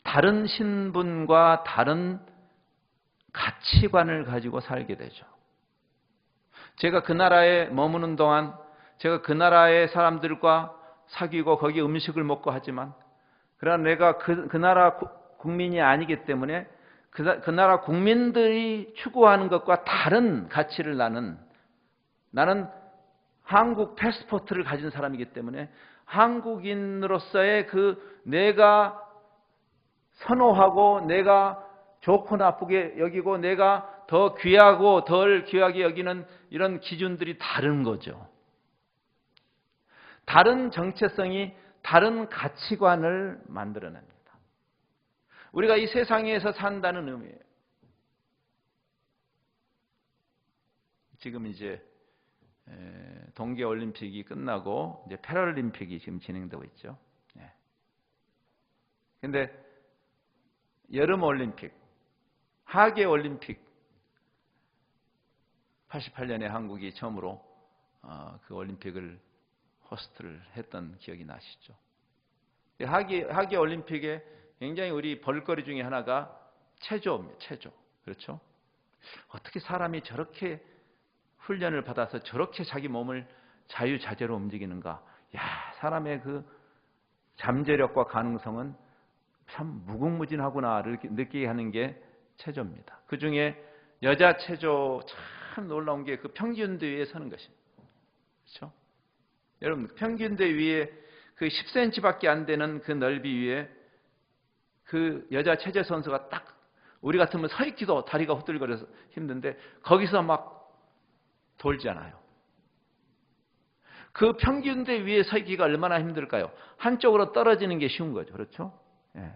다른 신분과 다른 가치관을 가지고 살게 되죠. 제가 그 나라에 머무는 동안 제가 그 나라의 사람들과 사귀고 거기 음식을 먹고 하지만, 그러나 내가 그 나라 국민이 아니기 때문에 그 나라 국민들이 추구하는 것과 다른 가치를 나는 한국 패스포트를 가진 사람이기 때문에 한국인으로서의 그 내가 선호하고 내가 좋고 나쁘게 여기고 내가 더 귀하고 덜 귀하게 여기는 이런 기준들이 다른 거죠. 다른 정체성이 다른 가치관을 만들어냅니다. 우리가 이 세상에서 산다는 의미예요. 지금 이제 동계올림픽이 끝나고 이제 패럴림픽이 지금 진행되고 있죠. 그런데 여름올림픽, 하계올림픽 88년에 한국이 처음으로 그 올림픽을 호스트를 했던 기억이 나시죠. 하계올림픽에 굉장히 우리 볼거리 중에 하나가 체조입니다. 체조. 그렇죠? 어떻게 사람이 저렇게 훈련을 받아서 저렇게 자기 몸을 자유자재로 움직이는가. 야, 사람의 그 잠재력과 가능성은 참 무궁무진하구나를 느끼게 하는 게 체조입니다. 그 중에 여자 체조 참 놀라운 게 그 평균대 위에 서는 것입니다. 그렇죠? 여러분, 평균대 위에 그 10cm밖에 안 되는 그 넓이 위에 그 여자 체조 선수가 딱 우리 같으면 서 있기도 다리가 후들거려서 힘든데 거기서 막 돌잖아요. 그 평균대 위에 서 있기가 얼마나 힘들까요? 한쪽으로 떨어지는 게 쉬운 거죠. 그렇죠? 예.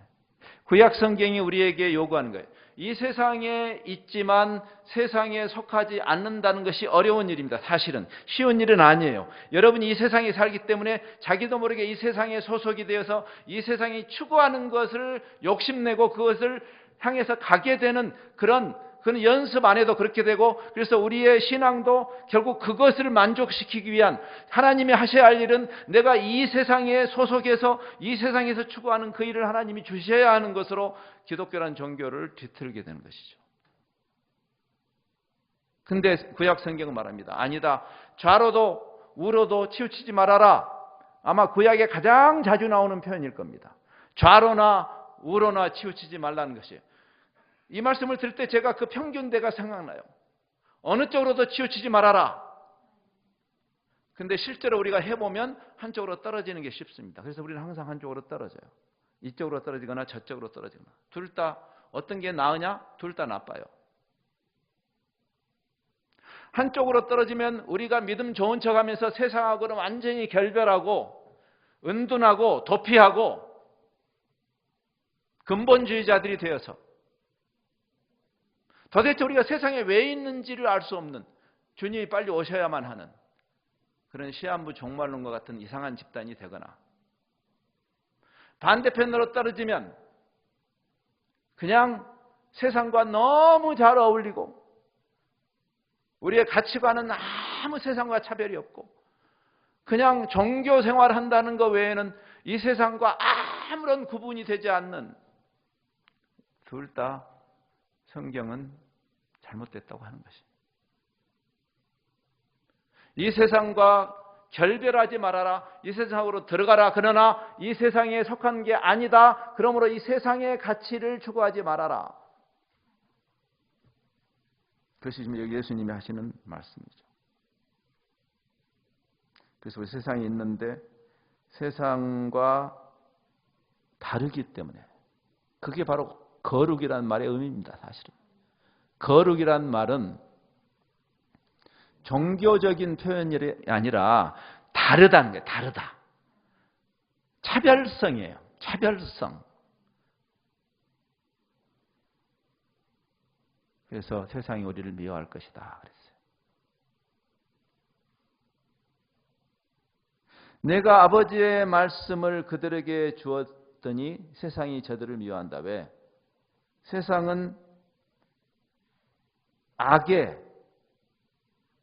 구약 성경이 우리에게 요구하는 거예요. 이 세상에 있지만 세상에 속하지 않는다는 것이 어려운 일입니다. 사실은 쉬운 일은 아니에요. 여러분이 이 세상에 살기 때문에 자기도 모르게 이 세상에 소속이 되어서 이 세상이 추구하는 것을 욕심내고 그것을 향해서 가게 되는 그런 연습 안 해도 그렇게 되고, 그래서 우리의 신앙도 결국 그것을 만족시키기 위한 하나님이 하셔야 할 일은 내가 이 세상에 소속해서 이 세상에서 추구하는 그 일을 하나님이 주셔야 하는 것으로 기독교란 종교를 뒤틀게 되는 것이죠. 근데 구약 성경은 말합니다. 아니다. 좌로도 우로도 치우치지 말아라. 아마 구약에 가장 자주 나오는 표현일 겁니다. 좌로나 우로나 치우치지 말라는 것이에요. 이 말씀을 들을 때 제가 그 평균대가 생각나요. 어느 쪽으로도 치우치지 말아라. 근데 실제로 우리가 해보면 한쪽으로 떨어지는 게 쉽습니다. 그래서 우리는 항상 한쪽으로 떨어져요. 이쪽으로 떨어지거나 저쪽으로 떨어지거나. 둘 다 어떤 게 나으냐? 둘 다 나빠요. 한쪽으로 떨어지면 우리가 믿음 좋은 척하면서 세상하고는 완전히 결별하고 은둔하고 도피하고 근본주의자들이 되어서 도대체 우리가 세상에 왜 있는지를 알 수 없는, 주님이 빨리 오셔야만 하는 그런 시한부 종말론과 같은 이상한 집단이 되거나, 반대편으로 떨어지면 그냥 세상과 너무 잘 어울리고 우리의 가치관은 아무 세상과 차별이 없고 그냥 종교 생활을 한다는 것 외에는 이 세상과 아무런 구분이 되지 않는, 둘 다 성경은 잘못됐다고 하는 것입니다. 이 세상과 결별하지 말아라. 이 세상으로 들어가라. 그러나 이 세상에 속한 게 아니다. 그러므로 이 세상의 가치를 추구하지 말아라. 그것이 지금 여기 예수님이 하시는 말씀이죠. 그래서 우리 세상에 있는데 세상과 다르기 때문에, 그게 바로 거룩이라는 말의 의미입니다. 사실은 거룩이란 말은 종교적인 표현이 아니라 다르다는 거예요. 다르다. 차별성이에요. 차별성. 그래서 세상이 우리를 미워할 것이다 그랬어요. 내가 아버지의 말씀을 그들에게 주었더니 세상이 저들을 미워한다. 왜? 세상은 악에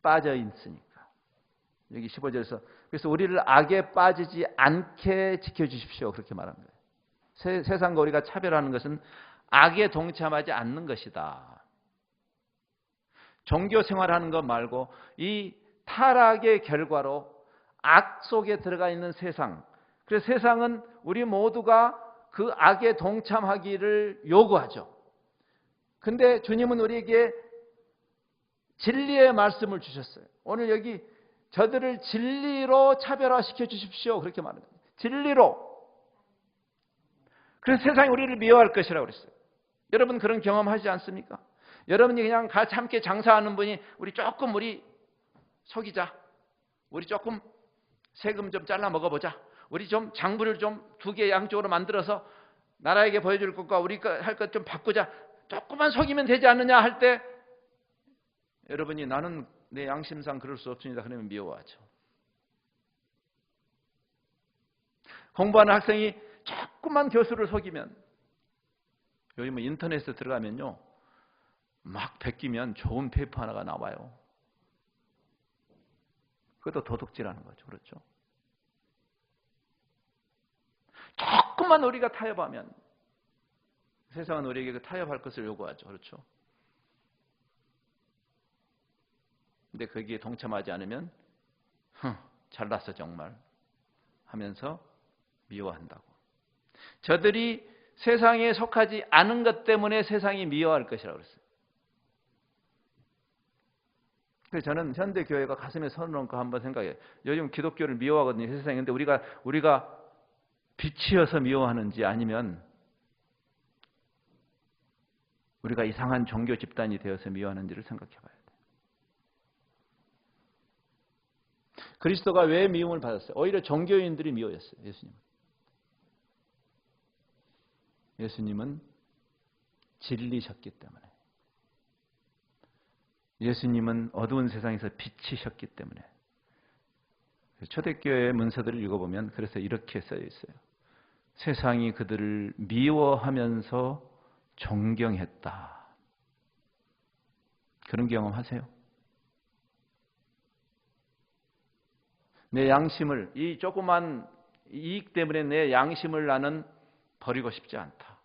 빠져 있으니까. 여기 15절에서 그래서 우리를 악에 빠지지 않게 지켜주십시오. 그렇게 말한 거예요. 세상과 우리가 차별하는 것은 악에 동참하지 않는 것이다. 종교 생활하는 것 말고 이 타락의 결과로 악 속에 들어가 있는 세상. 그래서 세상은 우리 모두가 그 악에 동참하기를 요구하죠. 근데 주님은 우리에게 진리의 말씀을 주셨어요. 오늘 여기 저들을 진리로 차별화시켜 주십시오. 그렇게 말합니다. 진리로. 그래서 세상이 우리를 미워할 것이라고 그랬어요. 여러분 그런 경험하지 않습니까? 여러분이 그냥 같이 함께 장사하는 분이 우리 속이자. 우리 조금 세금 좀 잘라 먹어보자. 우리 좀 장부를 좀 2개 양쪽으로 만들어서 나라에게 보여줄 것과 우리가 할 것 좀 바꾸자. 조금만 속이면 되지 않느냐 할 때 여러분이 나는 내 양심상 그럴 수 없습니다. 그러면 미워하죠. 공부하는 학생이 조금만 교수를 속이면, 요즘은 인터넷에 들어가면요 막 베끼면 좋은 페이퍼 하나가 나와요. 그것도 도둑질하는 거죠. 그렇죠? 조금만 우리가 타협하면, 세상은 우리에게 그 타협할 것을 요구하죠. 그렇죠? 근데 거기에 동참하지 않으면 잘났어 정말 하면서 미워한다고. 저들이 세상에 속하지 않은 것 때문에 세상이 미워할 것이라고 그랬어요. 그래서 저는 현대 교회가 가슴에 손을 얹고 한번 생각해요. 요즘 기독교를 미워하거든요. 세상에. 근데 우리가 빛이어서 미워하는지 아니면 우리가 이상한 종교 집단이 되어서 미워하는지를 생각해 봐야 돼요. 그리스도가 왜 미움을 받았어요? 오히려 종교인들이 미워했어요. 예수님은 진리셨기 때문에. 예수님은 어두운 세상에서 빛이셨기 때문에. 초대교회 문서들을 읽어보면 그래서 이렇게 써져 있어요. 세상이 그들을 미워하면서 존경했다. 그런 경험하세요? 내 양심을, 이 조그만 이익 때문에 내 양심을 나는 버리고 싶지 않다.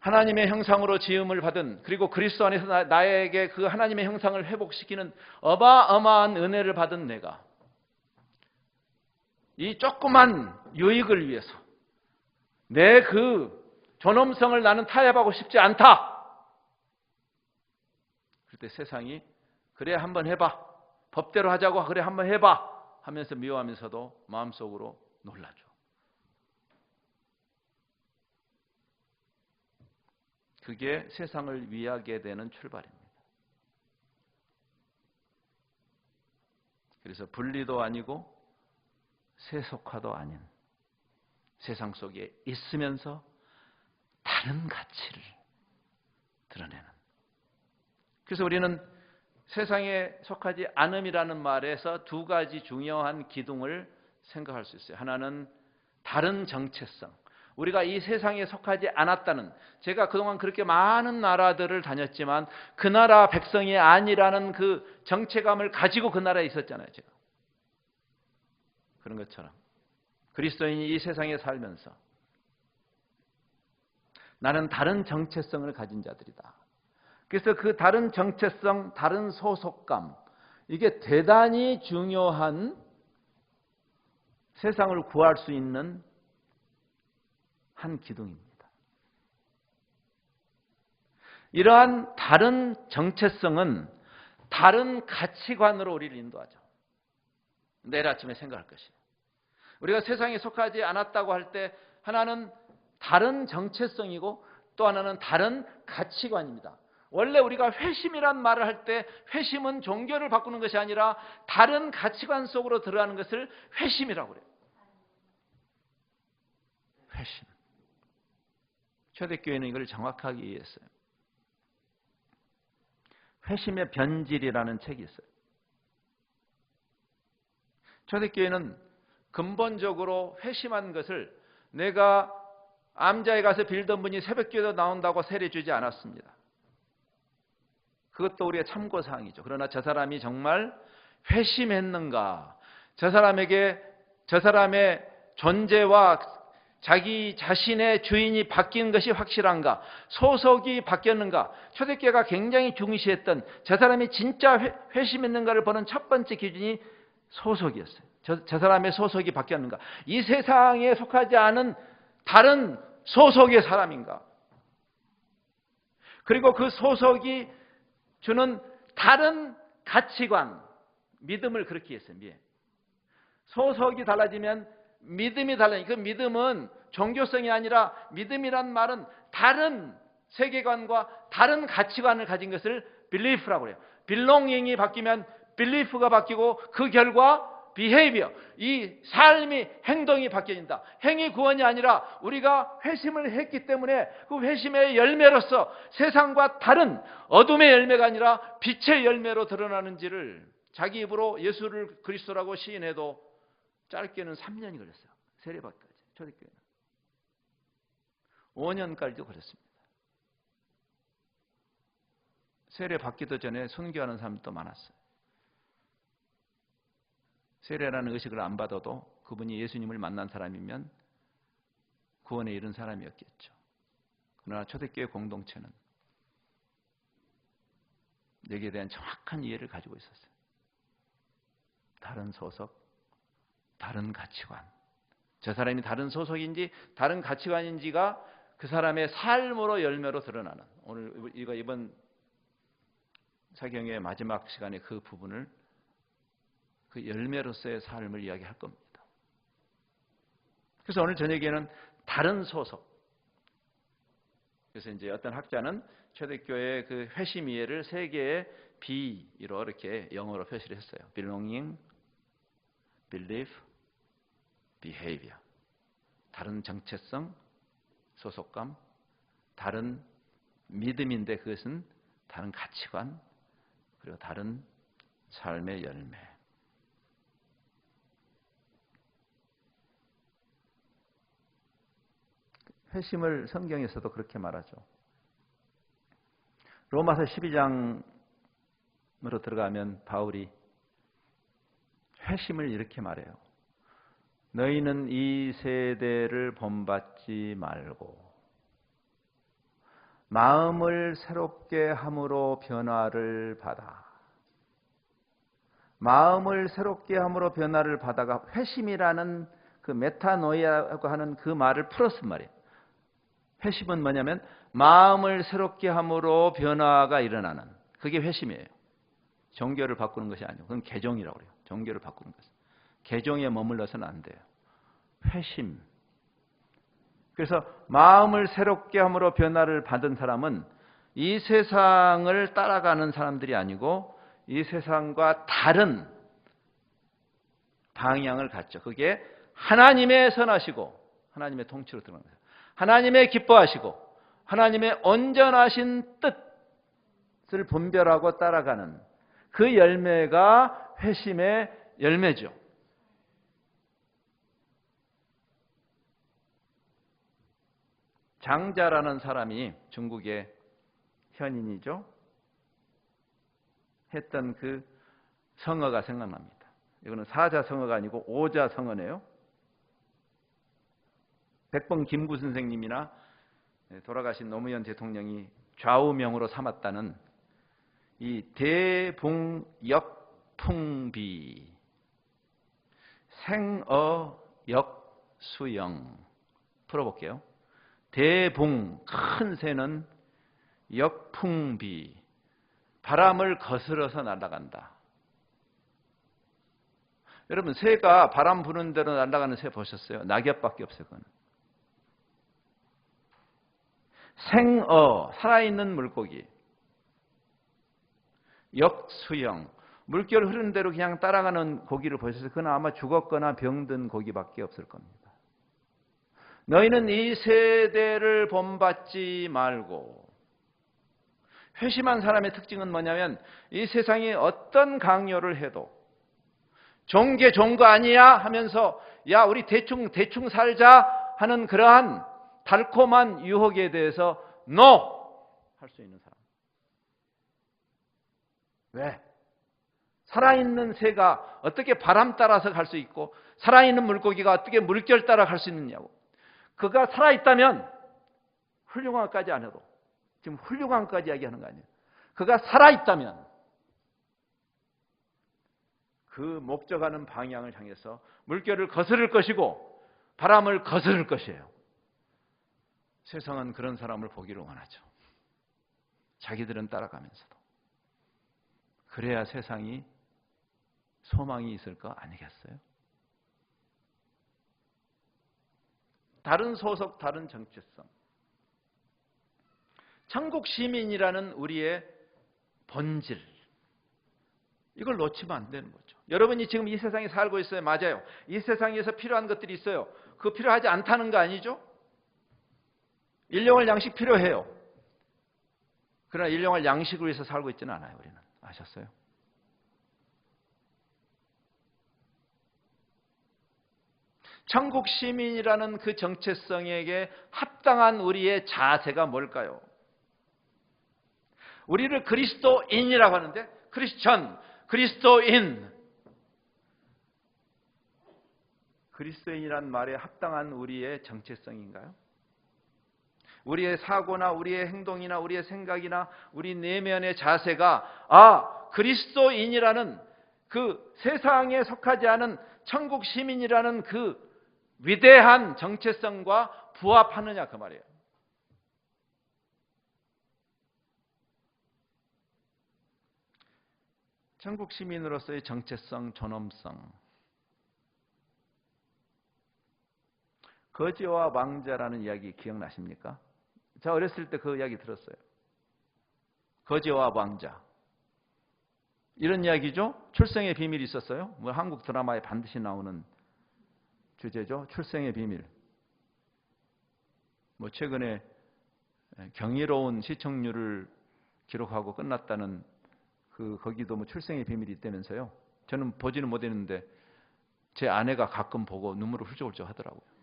하나님의 형상으로 지음을 받은, 그리고 그리스도 안에서 나에게 그 하나님의 형상을 회복시키는 어마어마한 은혜를 받은 내가 이 조그만 유익을 위해서 내 그 존엄성을 나는 타협하고 싶지 않다. 그럴 때 세상이 그래 한번 해봐. 법대로 하자고 그래 한번 해봐 하면서 미워하면서도 마음속으로 놀라죠. 그게 세상을 위하게 되는 출발입니다. 그래서 분리도 아니고 세속화도 아닌 세상 속에 있으면서 다른 가치를 드러내는. 그래서 우리는 세상에 속하지 않음이라는 말에서 2가지 중요한 기둥을 생각할 수 있어요. 하나는 다른 정체성. 우리가 이 세상에 속하지 않았다는, 제가 그동안 그렇게 많은 나라들을 다녔지만 그 나라 백성이 아니라는 그 정체감을 가지고 그 나라에 있었잖아요. 제가. 그런 것처럼 그리스도인이 이 세상에 살면서 나는 다른 정체성을 가진 자들이다. 그래서 그 다른 정체성, 다른 소속감, 이게 대단히 중요한 세상을 구할 수 있는 한 기둥입니다. 이러한 다른 정체성은 다른 가치관으로 우리를 인도하죠. 내일 아침에 생각할 것이에요. 우리가 세상에 속하지 않았다고 할 때 하나는 다른 정체성이고 또 하나는 다른 가치관입니다. 원래 우리가 회심이란 말을 할 때 회심은 종교를 바꾸는 것이 아니라 다른 가치관 속으로 들어가는 것을 회심이라고 그래요. 회심. 초대교회는 이걸 정확하게 이해했어요. 회심의 변질이라는 책이 있어요. 초대교회는 근본적으로 회심한 것을 내가 암자에 가서 빌던 분이 새벽기도 나온다고 세례 주지 않았습니다. 그것도 우리의 참고사항이죠. 그러나 저 사람이 정말 회심했는가, 저 사람에게 저 사람의 존재와 자기 자신의 주인이 바뀐 것이 확실한가, 소속이 바뀌었는가. 초대교회가 굉장히 중시했던 저 사람이 진짜 회심했는가를 보는 첫 번째 기준이 소속이었어요. 저 사람의 소속이 바뀌었는가, 이 세상에 속하지 않은 다른 소속의 사람인가, 그리고 그 소속이 주는 다른 가치관, 믿음을 그렇게 했어요. 소속이 달라지면 믿음이 달라요. 그 믿음은 종교성이 아니라 믿음이란 말은 다른 세계관과 다른 가치관을 가진 것을 belief라고 해요. belonging이 바뀌면 belief가 바뀌고 그 결과 behavior, 이 삶이, 행동이 바뀌어진다. 행위 구원이 아니라 우리가 회심을 했기 때문에 그 회심의 열매로서 세상과 다른 어둠의 열매가 아니라 빛의 열매로 드러나는지를 자기 입으로 예수를 그리스도라고 시인해도 짧게는 3년이 걸렸어요. 세례받기까지. 초대교회는 5년까지도 걸렸습니다. 세례받기도 전에 순교하는 사람도 많았어요. 세례라는 의식을 안 받아도 그분이 예수님을 만난 사람이면 구원에 이른 사람이었겠죠. 그러나 초대교회 공동체는 여기에 대한 정확한 이해를 가지고 있었어요. 다른 소속, 다른 가치관. 저 사람이 다른 소속인지 다른 가치관인지가 그 사람의 삶으로 열매로 드러나는, 오늘 우리가 이번 사경의 마지막 시간에 그 부분을, 그 열매로서의 삶을 이야기할 겁니다. 그래서 오늘 저녁에는 다른 소속. 그래서 이제 어떤 학자는 초대교회의 그 회심 이해를 세 개의 B로 이렇게 영어로 표시를 했어요. belonging, belief, behavior. 다른 정체성, 소속감, 다른 믿음인데 그것은 다른 가치관, 그리고 다른 삶의 열매. 회심을 성경에서도 그렇게 말하죠. 로마서 12장으로 들어가면 바울이 회심을 이렇게 말해요. 너희는 이 세대를 본받지 말고 마음을 새롭게 함으로 변화를 받아. 마음을 새롭게 함으로 변화를 받아가 회심이라는 그 메타노이아라고 하는 그 말을 풀었단 말이에요. 회심은 뭐냐면 마음을 새롭게 함으로 변화가 일어나는, 그게 회심이에요. 종교를 바꾸는 것이 아니고 그건 개종이라고 그래요. 종교를 바꾸는 것은. 개종에 머물러서는 안 돼요. 회심. 그래서 마음을 새롭게 함으로 변화를 받은 사람은 이 세상을 따라가는 사람들이 아니고 이 세상과 다른 방향을 갖죠. 그게 하나님의 선하시고 하나님의 통치로 들어가는 거예요. 하나님의 기뻐하시고 하나님의 온전하신 뜻을 분별하고 따라가는 그 열매가 회심의 열매죠. 장자라는 사람이 중국의 현인이죠. 했던 그 성어가 생각납니다. 이거는 사자성어가 아니고 오자성어네요. 백범 김구 선생님이나 돌아가신 노무현 대통령이 좌우명으로 삼았다는 이 대붕역풍비, 생어역수영. 풀어볼게요. 대붕, 큰 새는 역풍비, 바람을 거스러서 날아간다. 여러분, 새가 바람 부는 대로 날아가는 새 보셨어요? 낙엽밖에 없어요. 그건. 생어, 살아있는 물고기. 역수영, 물결 흐르는 대로 그냥 따라가는 고기를 보셨어요? 그건 아마 죽었거나 병든 고기밖에 없을 겁니다. 너희는 이 세대를 본받지 말고, 회심한 사람의 특징은 뭐냐면 이 세상이 어떤 강요를 해도 종교 아니야 하면서 야 우리 대충 살자 하는 그러한 달콤한 유혹에 대해서 NO! 할 수 있는 사람. 왜? 살아있는 새가 어떻게 바람 따라서 갈 수 있고 살아있는 물고기가 어떻게 물결 따라 갈 수 있느냐고. 그가 살아있다면 훌륭한 것까지 안 해도 지금 훌륭한 것까지 이야기하는 거 아니에요. 그가 살아있다면 그 목적하는 방향을 향해서 물결을 거스를 것이고 바람을 거스를 것이에요. 세상은 그런 사람을 보기를 원하죠. 자기들은 따라가면서도. 그래야 세상이 소망이 있을 거 아니겠어요? 다른 소속, 다른 정체성. 천국 시민이라는 우리의 본질. 이걸 놓치면 안 되는 거죠. 여러분이 지금 이 세상에 살고 있어요. 맞아요. 이 세상에서 필요한 것들이 있어요. 그거 필요하지 않다는 거 아니죠? 일용할 양식 필요해요. 그러나 일용할 양식을 위해서 살고 있지는 않아요. 우리는. 아셨어요? 천국 시민이라는 그 정체성에게 합당한 우리의 자세가 뭘까요? 우리를 그리스도인이라고 하는데 크리스천, 그리스도인. 그리스도인이란 말에 합당한 우리의 정체성인가요? 우리의 사고나 우리의 행동이나 우리의 생각이나 우리 내면의 자세가 그리스도인이라는 그 세상에 속하지 않은 천국 시민이라는 그 위대한 정체성과 부합하느냐 그 말이에요. 천국 시민으로서의 정체성, 존엄성. 거지와 왕자라는 이야기 기억나십니까? 제가 어렸을 때 그 이야기 들었어요. 거지와 왕자. 이런 이야기죠. 출생의 비밀이 있었어요. 뭐 한국 드라마에 반드시 나오는 주제죠. 출생의 비밀. 뭐 최근에 경이로운 시청률을 기록하고 끝났다는 거기도 뭐 출생의 비밀이 있다면서요. 저는 보지는 못했는데 제 아내가 가끔 보고 눈물을 훌쩍훌쩍 하더라고요.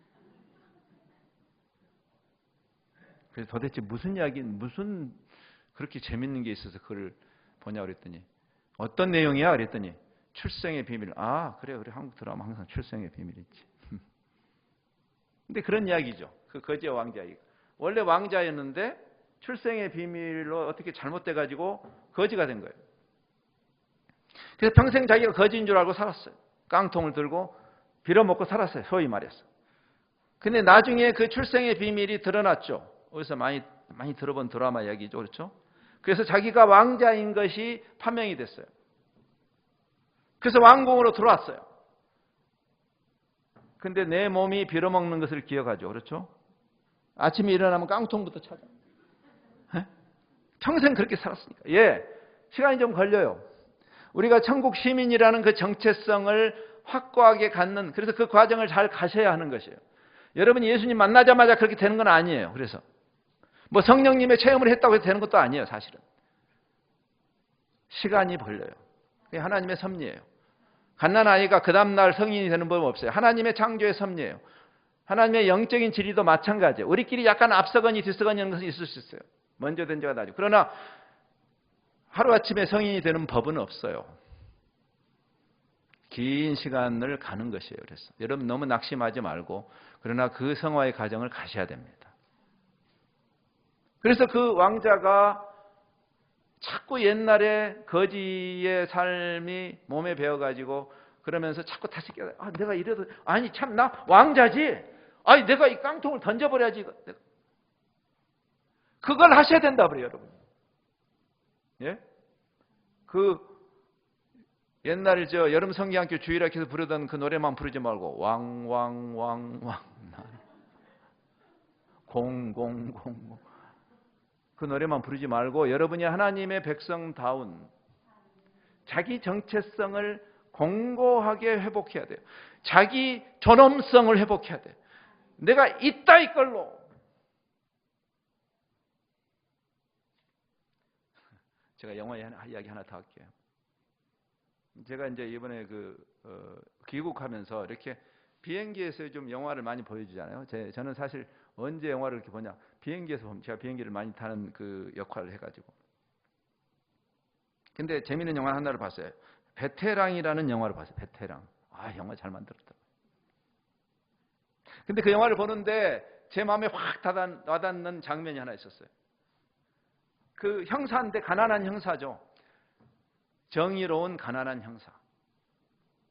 그래서 도대체 무슨 이야기, 무슨 그렇게 재밌는 게 있어서 그걸 보냐고 그랬더니 어떤 내용이야? 그랬더니 출생의 비밀. 그래 우리 한국 드라마 항상 출생의 비밀이 있지. 근데 그런 이야기죠. 그 거지와 왕자 이야기. 원래 왕자였는데 출생의 비밀로 어떻게 잘못돼가지고 거지가 된 거예요. 그래서 평생 자기가 거지인 줄 알고 살았어요. 깡통을 들고 빌어먹고 살았어요. 소위 말해서. 근데 나중에 그 출생의 비밀이 드러났죠. 어디서 많이 들어본 드라마 이야기죠. 그렇죠? 그래서 자기가 왕자인 것이 판명이 됐어요. 그래서 왕궁으로 들어왔어요. 근데 내 몸이 빌어먹는 것을 기억하죠. 그렇죠? 아침에 일어나면 깡통부터 찾아. 평생 그렇게 살았으니까. 시간이 좀 걸려요. 우리가 천국 시민이라는 그 정체성을 확고하게 갖는, 그래서 그 과정을 잘 가셔야 하는 것이에요. 여러분이 예수님 만나자마자 그렇게 되는 건 아니에요. 그래서 뭐 성령님의 체험을 했다고 해서 되는 것도 아니에요. 사실은 시간이 걸려요. 그게 하나님의 섭리예요. 갓난아이가 그 다음날 성인이 되는 법은 없어요. 하나님의 창조의 섭리예요. 하나님의 영적인 진리도 마찬가지예요. 우리끼리 약간 앞서거니 뒤서거니 하는 것은 있을 수 있어요. 먼저 된 자가 나죠. 그러나 하루아침에 성인이 되는 법은 없어요. 긴 시간을 가는 것이에요. 그래서 여러분 너무 낙심하지 말고 그러나 그 성화의 과정을 가셔야 됩니다. 그래서 그 왕자가 자꾸 옛날에 거지의 삶이 몸에 배어가지고 그러면서 자꾸 다시 깨달아. 내가 이래도 아니 참 나 왕자지. 아니 내가 이 깡통을 던져버려야지. 그걸 하셔야 된다 그래요, 여러분. 예? 그 옛날 저 여름 성기학교 주일학교에서 부르던 그 노래만 부르지 말고 왕왕왕왕 공공공 그 노래만 부르지 말고 여러분이 하나님의 백성다운 자기 정체성을 공고하게 회복해야 돼요. 자기 존엄성을 회복해야 돼요. 내가 있다 이걸로. 제가 영화 이야기 하나 더 할게요. 제가 이제 이번에 귀국하면서 이렇게 비행기에서 좀 영화를 많이 보여주잖아요. 저는 사실 언제 영화를 이렇게 보냐. 비행기에서 보면 제가 비행기를 많이 타는 그 역할을 해가지고. 근데 재미있는 영화 하나를 봤어요. 베테랑이라는 영화를 봤어요. 베테랑. 영화 잘 만들었다. 근데 그 영화를 보는데 제 마음에 확 와닿는 장면이 하나 있었어요. 그 형사인데 가난한 형사죠. 정의로운 가난한 형사.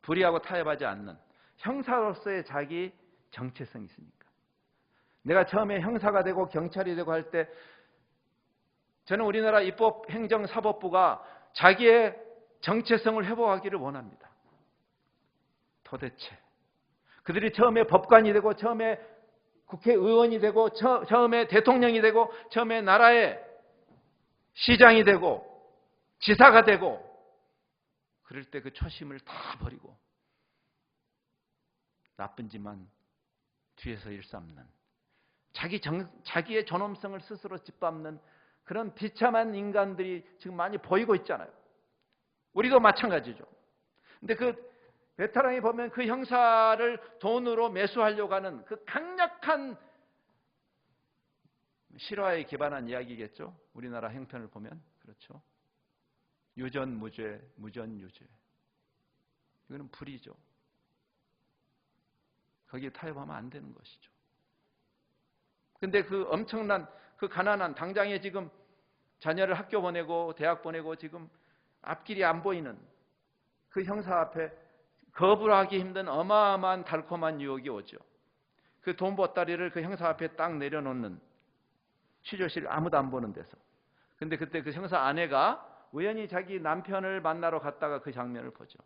불의하고 타협하지 않는 형사로서의 자기 정체성이 있으니까. 내가 처음에 형사가 되고 경찰이 되고 할 때 저는 우리나라 입법 행정 사법부가 자기의 정체성을 회복하기를 원합니다. 도대체 그들이 처음에 법관이 되고 처음에 국회의원이 되고 처음에 대통령이 되고 처음에 나라의 시장이 되고 지사가 되고 그럴 때 그 초심을 다 버리고 나쁜 짓만 뒤에서 일삼는 자기의 존엄성을 스스로 짓밟는 그런 비참한 인간들이 지금 많이 보이고 있잖아요. 우리도 마찬가지죠. 근데 그 베테랑이 보면 그 형사를 돈으로 매수하려고 하는 그 강력한 실화에 기반한 이야기겠죠. 우리나라 형편을 보면 그렇죠. 유전무죄, 무전유죄. 이거는 불의죠. 거기에 타협하면 안 되는 것이죠. 근데 그 엄청난 그 가난한 당장에 지금 자녀를 학교 보내고 대학 보내고 지금 앞길이 안 보이는 그 형사 앞에 거부하기 힘든 어마어마한 달콤한 유혹이 오죠. 그 돈 보따리를 그 형사 앞에 딱 내려놓는 취조실 아무도 안 보는 데서. 근데 그때 그 형사 아내가 우연히 자기 남편을 만나러 갔다가 그 장면을 보죠.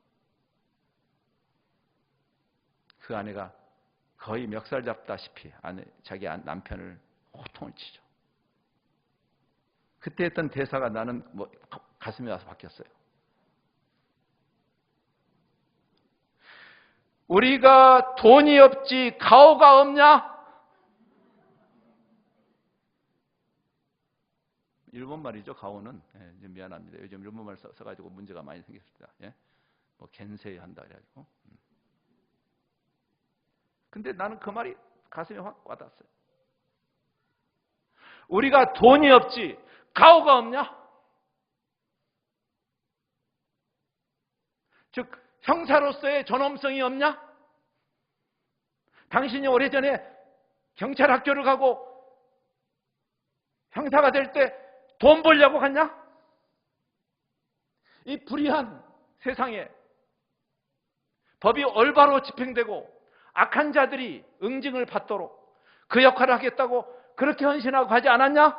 그 아내가 거의 멱살 잡다시피 자기 남편을 호통을 치죠. 그때 했던 대사가 나는 가슴에 와서 박혔어요. 우리가 돈이 없지 가오가 없냐? 일본말이죠. 가오는. 예, 미안합니다. 요즘 일본말 써가지고 문제가 많이 생겼습니다. 예? 겐세이 한다 그래가지고. 근데 나는 그 말이 가슴에 확 와닿았어요. 우리가 돈이 없지 가오가 없냐? 즉 형사로서의 존엄성이 없냐? 당신이 오래전에 경찰 학교를 가고 형사가 될 때 돈 벌려고 갔냐? 이 불의한 세상에 법이 올바로 집행되고 악한 자들이 응징을 받도록 그 역할을 하겠다고 그렇게 헌신하고 가지 않았냐?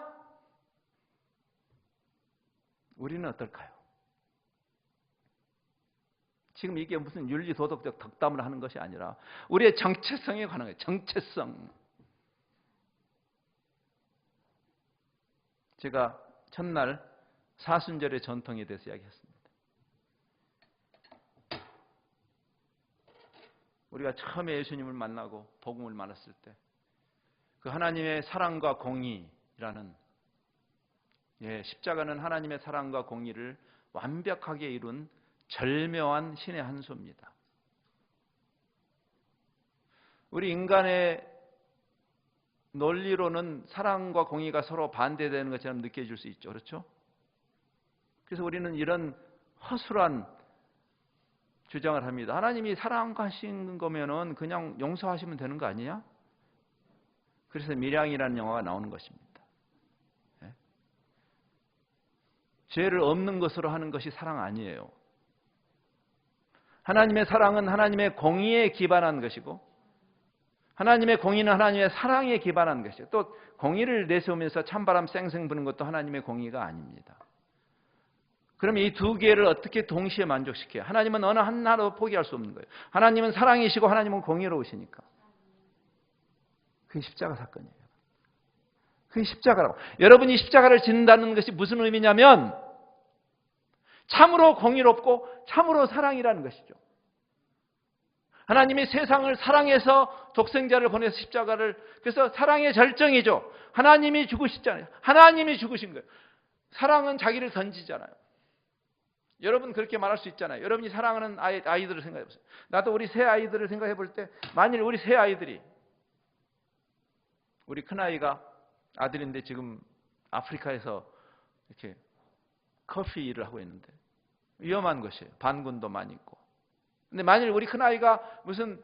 우리는 어떨까요? 지금 이게 무슨 윤리도덕적 덕담을 하는 것이 아니라 우리의 정체성에 관한 거예요. 정체성. 제가 첫날 사순절의 전통에 대해서 이야기했습니다. 우리가 처음에 예수님을 만나고 복음을 만났을 때 그 하나님의 사랑과 공의라는 십자가는 하나님의 사랑과 공의를 완벽하게 이룬 절묘한 신의 한 수입니다. 우리 인간의 논리로는 사랑과 공의가 서로 반대되는 것처럼 느껴질 수 있죠. 그렇죠? 그래서 우리는 이런 허술한 주장을 합니다. 하나님이 사랑하신 거면은 그냥 용서하시면 되는 거 아니냐? 그래서 밀양이라는 영화가 나오는 것입니다. 예? 죄를 없는 것으로 하는 것이 사랑 아니에요. 하나님의 사랑은 하나님의 공의에 기반한 것이고 하나님의 공의는 하나님의 사랑에 기반한 것이에요. 또 공의를 내세우면서 찬바람 쌩쌩 부는 것도 하나님의 공의가 아닙니다. 그럼 이 두 개를 어떻게 동시에 만족시켜요? 하나님은 어느 하나도 포기할 수 없는 거예요. 하나님은 사랑이시고 하나님은 공의로우시니까. 그게 십자가 사건이에요. 그게 십자가라고. 여러분이 십자가를 짓는다는 것이 무슨 의미냐면 참으로 공의롭고 참으로 사랑이라는 것이죠. 하나님이 세상을 사랑해서 독생자를 보내서 십자가를, 그래서 사랑의 절정이죠. 하나님이 죽으시잖아요. 하나님이 죽으신 거예요. 사랑은 자기를 던지잖아요. 여러분 그렇게 말할 수 있잖아요. 여러분이 사랑하는 아이들을 생각해 보세요. 나도 우리 새 아이들을 생각해 볼 때 만일 우리 새 아이들이, 우리 큰아이가 아들인데 지금 아프리카에서 이렇게 커피 일을 하고 있는데 위험한 것이에요. 반군도 많이 있고. 근데 만일 우리 큰아이가 무슨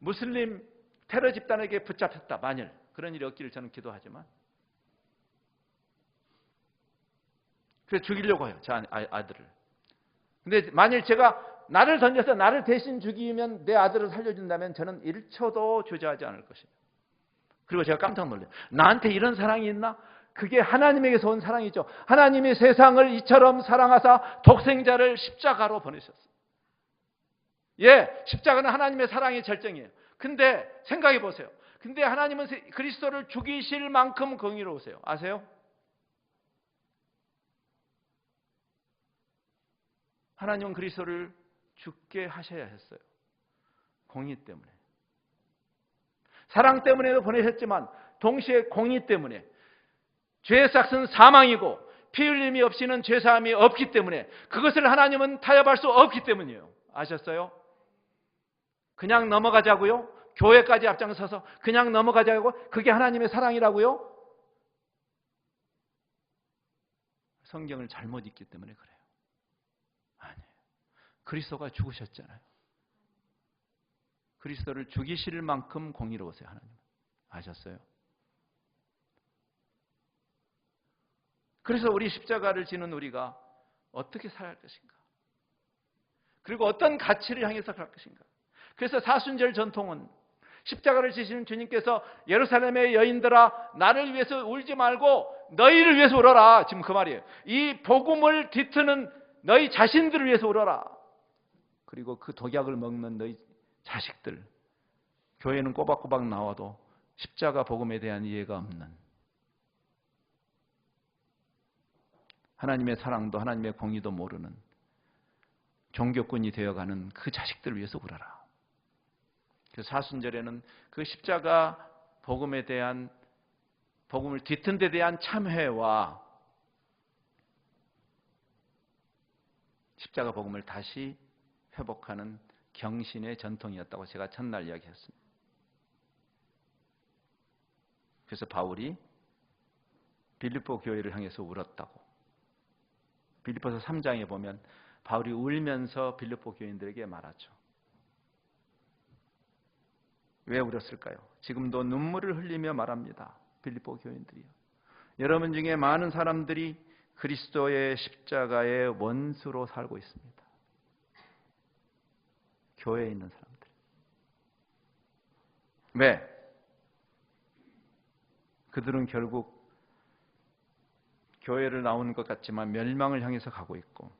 무슬림 테러 집단에게 붙잡혔다. 만일 그런 일이 없기를 저는 기도하지만. 그래서 죽이려고 해요. 저 아들을. 근데 만일 제가 나를 던져서 나를 대신 죽이면 내 아들을 살려준다면 저는 1초도 주저하지 않을 것이에요. 그리고 제가 깜짝 놀라요. 나한테 이런 사랑이 있나? 그게 하나님에게서 온 사랑이죠. 하나님이 세상을 이처럼 사랑하사 독생자를 십자가로 보내셨어요. 예, 십자가는 하나님의 사랑의 절정이에요. 근데 생각해 보세요. 근데 하나님은 그리스도를 죽이실 만큼 공의로우세요. 아세요? 하나님은 그리스도를 죽게 하셔야 했어요. 공의 때문에. 사랑 때문에도 보내셨지만 동시에 공의 때문에. 죄의 삭은 사망이고 피 흘림이 없이는 죄사함이 없기 때문에 그것을 하나님은 타협할 수 없기 때문이에요. 아셨어요? 그냥 넘어가자고요? 교회까지 앞장서서 그냥 넘어가자고? 그게 하나님의 사랑이라고요? 성경을 잘못 읽기 때문에 그래요. 아니에요. 그리스도가 죽으셨잖아요. 그리스도를 죽이실 만큼 공의로우세요. 하나님. 아셨어요? 그래서 우리 십자가를 지는 우리가 어떻게 살아야 할 것인가? 그리고 어떤 가치를 향해서 갈 것인가? 그래서 사순절 전통은 십자가를 지시는 주님께서 예루살렘의 여인들아 나를 위해서 울지 말고 너희를 위해서 울어라. 지금 그 말이에요. 이 복음을 뒤트는 너희 자신들을 위해서 울어라. 그리고 그 독약을 먹는 너희 자식들. 교회는 꼬박꼬박 나와도 십자가 복음에 대한 이해가 없는, 하나님의 사랑도 하나님의 공의도 모르는 종교꾼이 되어가는 그 자식들을 위해서 울어라. 그래서 사순절에는 그 십자가 복음에 대한, 복음을 뒤튼 데 대한 참회와 십자가 복음을 다시 회복하는 경신의 전통이었다고 제가 첫날 이야기했습니다. 그래서 바울이 빌립보 교회를 향해서 울었다고. 빌립보서 3장에 보면 바울이 울면서 빌립보 교인들에게 말하죠. 왜 울었을까요? 지금도 눈물을 흘리며 말합니다. 빌립보 교인들이요. 여러분 중에 많은 사람들이 그리스도의 십자가의 원수로 살고 있습니다. 교회에 있는 사람들. 왜? 그들은 결국 교회를 나오는 것 같지만 멸망을 향해서 가고 있고,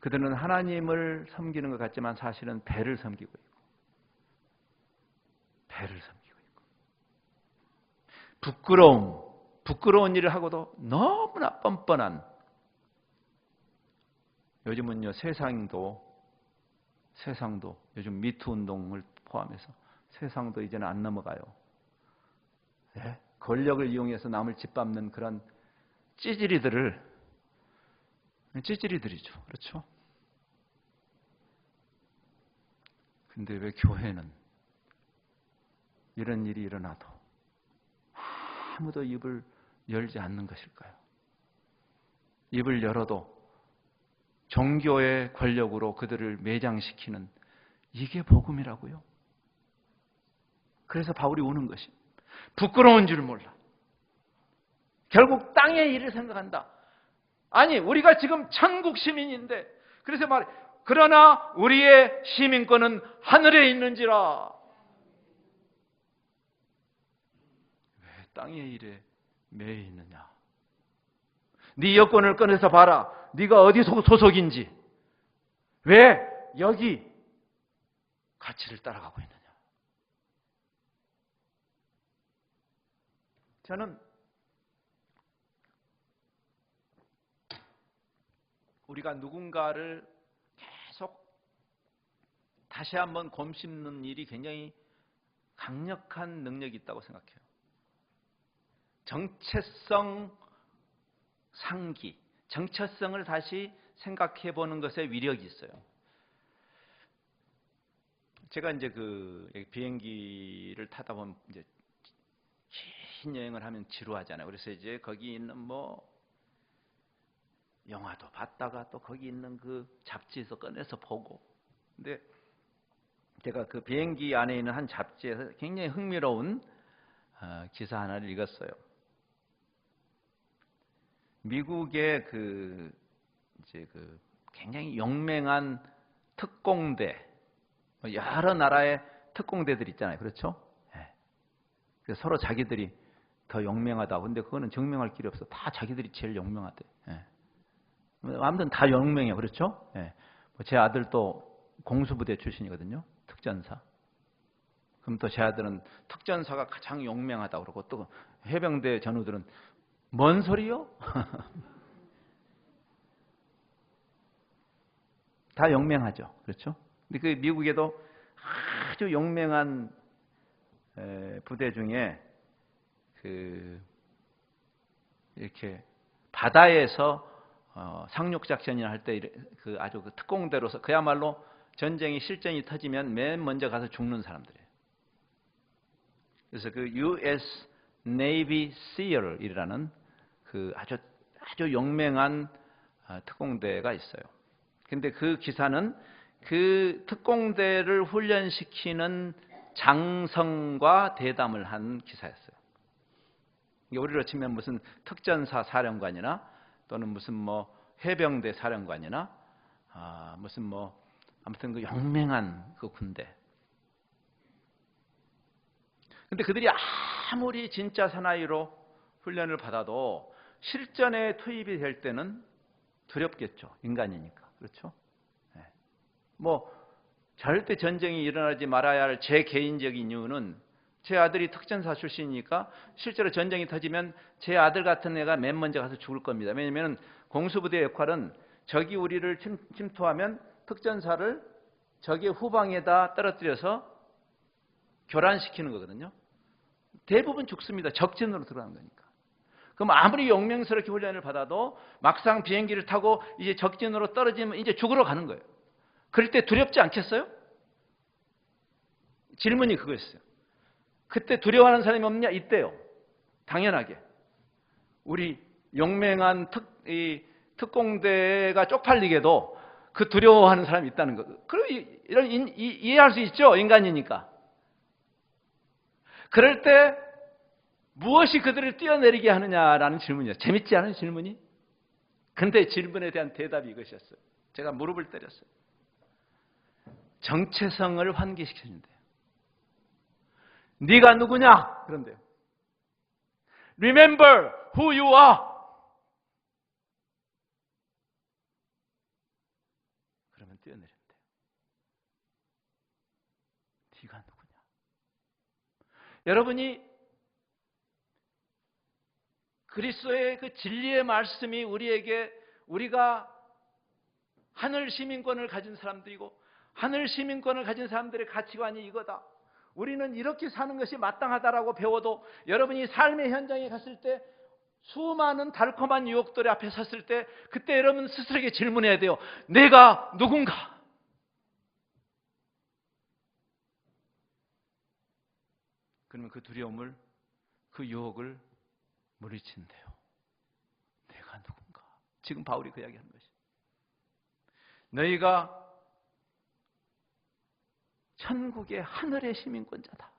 그들은 하나님을 섬기는 것 같지만 사실은 배를 섬기고 있고, 배를 섬기고 있고, 부끄러운 일을 하고도 너무나 뻔뻔한, 요즘은요 세상도 요즘 미투 운동을 포함해서 세상도 이제는 안 넘어가요. 네? 권력을 이용해서 남을 짓밟는 그런 찌질이들이죠. 그렇죠? 근데 왜 교회는 이런 일이 일어나도 아무도 입을 열지 않는 것일까요? 입을 열어도 종교의 권력으로 그들을 매장시키는 이게 복음이라고요. 그래서 바울이 우는 것이 부끄러운 줄 몰라. 결국 땅의 일을 생각한다. 아니, 우리가 지금 천국 시민인데, 그래서 말해, 그러나 우리의 시민권은 하늘에 있는지라. 왜 땅의 일에 매여 있느냐? 네 여권을 꺼내서 봐라. 네가 어디 소속인지. 왜 여기 가치를 따라가고 있느냐? 저는 우리가 누군가를 계속 다시 한번 곰씹는 일이 굉장히 강력한 능력이 있다고 생각해요. 정체성 상기, 정체성을 다시 생각해 보는 것에 위력이 있어요. 제가 이제 그 비행기를 타다 보면 이제 긴 여행을 하면 지루하잖아요. 그래서 이제 거기 있는 뭐 영화도 봤다가 또 거기 있는 그 잡지에서 꺼내서 보고. 근데 제가 그 비행기 안에 있는 한 잡지에서 굉장히 흥미로운 기사 하나를 읽었어요. 미국의 이제 굉장히 용맹한 특공대, 여러 나라의 특공대들 있잖아요. 그렇죠? 네. 서로 자기들이 더 용맹하다고. 근데 그거는 증명할 길이 없어. 다 자기들이 제일 용맹하대. 네. 아무튼 다 용맹해요. 그렇죠? 네. 제 아들도 공수부대 출신이거든요. 특전사. 그럼 또 제 아들은 특전사가 가장 용맹하다고 그러고, 또 해병대 전우들은 뭔 소리요? 다 용맹하죠. 그렇죠? 근데 그 미국에도 아주 용맹한 부대 중에 이렇게 바다에서 상륙 작전이나 할 때 아주 특공대로서 그야말로 전쟁이 실전이 터지면 맨 먼저 가서 죽는 사람들이에요. 그래서 그 U.S. Navy SEAL이라는 아주 용맹한 특공대가 있어요. 근데 그 기사는 그 특공대를 훈련시키는 장성과 대담을 한 기사였어요. 우리로 치면 무슨 특전사 사령관이나 또는 무슨 뭐 해병대 사령관이나 무슨 뭐 아무튼 그 용맹한 그 군대. 근데 그들이 아무리 진짜 사나이로 훈련을 받아도 실전에 투입이 될 때는 두렵겠죠. 인간이니까. 그렇죠? 네. 뭐 절대 전쟁이 일어나지 말아야 할 제 개인적인 이유는 제 아들이 특전사 출신이니까 실제로 전쟁이 터지면 제 아들 같은 애가 맨 먼저 가서 죽을 겁니다. 왜냐하면 공수부대의 역할은 적이 우리를 침투하면 특전사를 적의 후방에다 떨어뜨려서 교란시키는 거거든요. 대부분 죽습니다. 적진으로 들어가는 거니까. 그럼 아무리 용맹스럽게 훈련을 받아도 막상 비행기를 타고 이제 적진으로 떨어지면 이제 죽으러 가는 거예요. 그럴 때 두렵지 않겠어요? 질문이 그거였어요. 그때 두려워하는 사람이 없냐? 있대요. 당연하게. 우리 용맹한 특공대가 쪽팔리게도 그 두려워하는 사람이 있다는 거. 그럼 이해할 수 있죠? 인간이니까. 그럴 때 무엇이 그들을 뛰어내리게 하느냐라는 질문이에요. 재밌지 않은 질문이? 근데 질문에 대한 대답이 이것이었어요. 제가 무릎을 때렸어요. 정체성을 환기시켜준대요. 네가 누구냐? 그런데요. Remember who you are. 그러면 뛰어내린대요. 네가 누구냐? 여러분이 그리스도의 그 진리의 말씀이 우리가 하늘 시민권을 가진 사람들이고 하늘 시민권을 가진 사람들의 가치관이 이거다. 우리는 이렇게 사는 것이 마땅하다라고 배워도 여러분이 삶의 현장에 갔을 때 수많은 달콤한 유혹들 앞에 섰을 때 그때 여러분 스스로에게 질문해야 돼요. 내가 누군가? 그러면 그 두려움을, 그 유혹을 물리친대요. 내가 누군가? 지금 바울이 그 이야기하는 것이. 너희가 천국의 하늘의 시민권자다.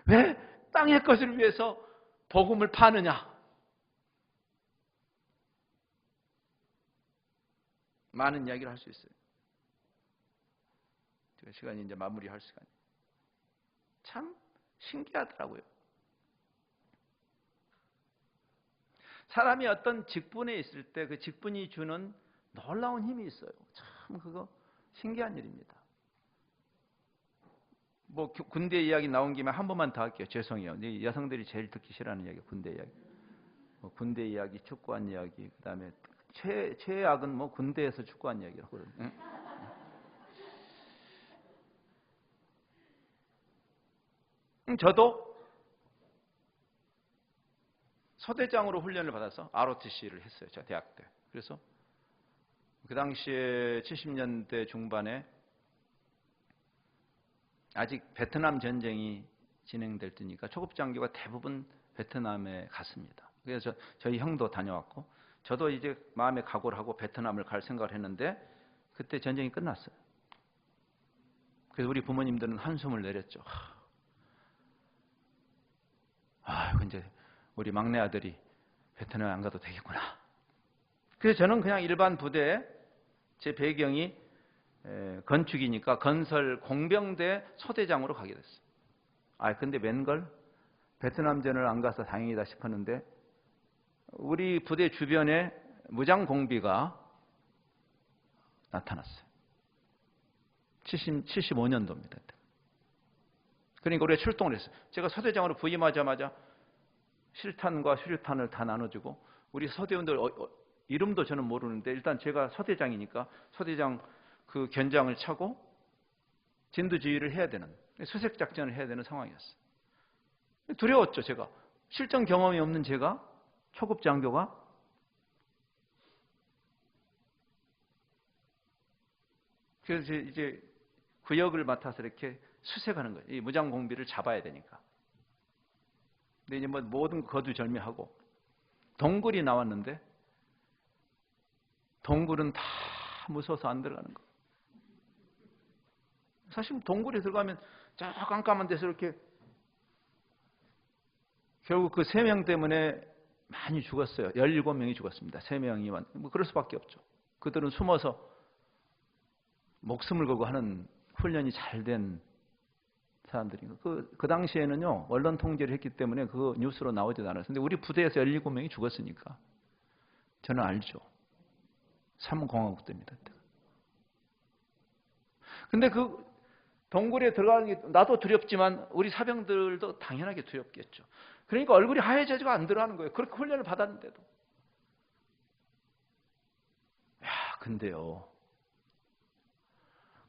왜 땅의 것을 위해서 복음을 파느냐? 많은 이야기를 할 수 있어요. 제가 시간이 이제 마무리할 시간이. 참 신기하더라고요. 사람이 어떤 직분에 있을 때 그 직분이 주는 놀라운 힘이 있어요. 참 그거 신기한 일입니다. 뭐 군대 이야기 나온 김에 한 번만 더 할게요. 죄송해요. 여성들이 제일 듣기 싫어하는 이야기, 군대 이야기. 뭐 군대 이야기, 축구한 이야기, 그다음에 최악은 뭐 군대에서 축구한 이야기라고 그러거든요. 저도 서대장으로 훈련을 받아서 ROTC를 했어요. 제가 대학 때. 그래서 그 당시에 70년대 중반에 아직 베트남 전쟁이 진행될 때니까 초급장교가 대부분 베트남에 갔습니다. 그래서 저희 형도 다녀왔고 저도 이제 마음에 각오를 하고 베트남을 갈 생각을 했는데 그때 전쟁이 끝났어요. 그래서 우리 부모님들은 한숨을 내렸죠. 이제 우리 막내 아들이 베트남에 안 가도 되겠구나. 그래서 저는 그냥 일반 부대에 제 배경이 건축이니까 건설 공병대 소대장으로 가게 됐어요. 근데 웬걸 베트남전을 안 가서 다행이다 싶었는데 우리 부대 주변에 무장 공비가 나타났어요. 75년도입니다. 그러니까 우리가 출동을 했어요. 제가 소대장으로 부임하자마자 실탄과 수류탄을 다 나눠주고 우리 소대원들 이름도 저는 모르는데 일단 제가 소대장이니까 소대장 그 견장을 차고 진두지휘를 해야 되는 수색 작전을 해야 되는 상황이었어요. 두려웠죠. 제가 실전 경험이 없는 제가 초급 장교가 그래서 이제 구역을 맡아서 이렇게 수색하는 거예요. 이 무장 공비를 잡아야 되니까. 근데 이제 뭐 모든 거두절미하고 동굴이 나왔는데 동굴은 다 무서워서 안 들어가는 거예요. 사실 동굴에 들어가면 저 깜깜한 데서 이렇게 결국 그 3명 때문에 많이 죽었어요. 17명이 죽었습니다. 3명이만. 뭐 그럴 수밖에 없죠. 그들은 숨어서 목숨을 걸고 하는 훈련이 잘 된 사람들인 거. 그 당시에는요, 언론 통제를 했기 때문에 그 뉴스로 나오지도 않았어요. 근데 우리 부대에서 17명이 죽었으니까 저는 알죠. 3공화국 때입니다. 근데 그 동굴에 들어가는 게 나도 두렵지만 우리 사병들도 당연하게 두렵겠죠. 그러니까 얼굴이 하얘져지고 안 들어가는 거예요. 그렇게 훈련을 받았는데도. 근데요.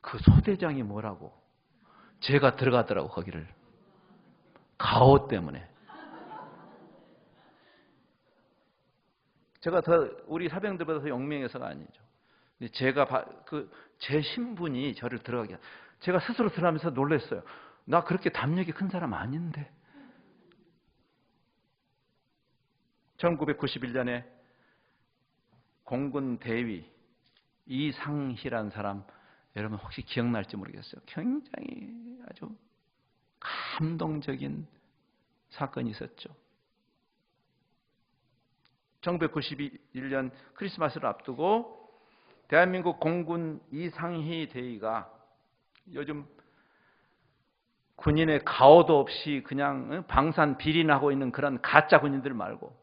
그 소대장이 뭐라고? 제가 들어가더라고, 거기를. 가오 때문에. 제가 우리 사병들보다 더 영명해서가 아니죠. 제가 제 신분이 저를 들어가게. 제가 스스로 들어가면서 놀랐어요. 나 그렇게 담력이 큰 사람 아닌데. 1991년에 공군 대위 이상희라는 사람 여러분 혹시 기억날지 모르겠어요. 굉장히 아주 감동적인 사건이 있었죠. 1991년 크리스마스를 앞두고 대한민국 공군 이상희 대위가 요즘 군인의 가오도 없이 그냥 방산 비린하고 있는 그런 가짜 군인들 말고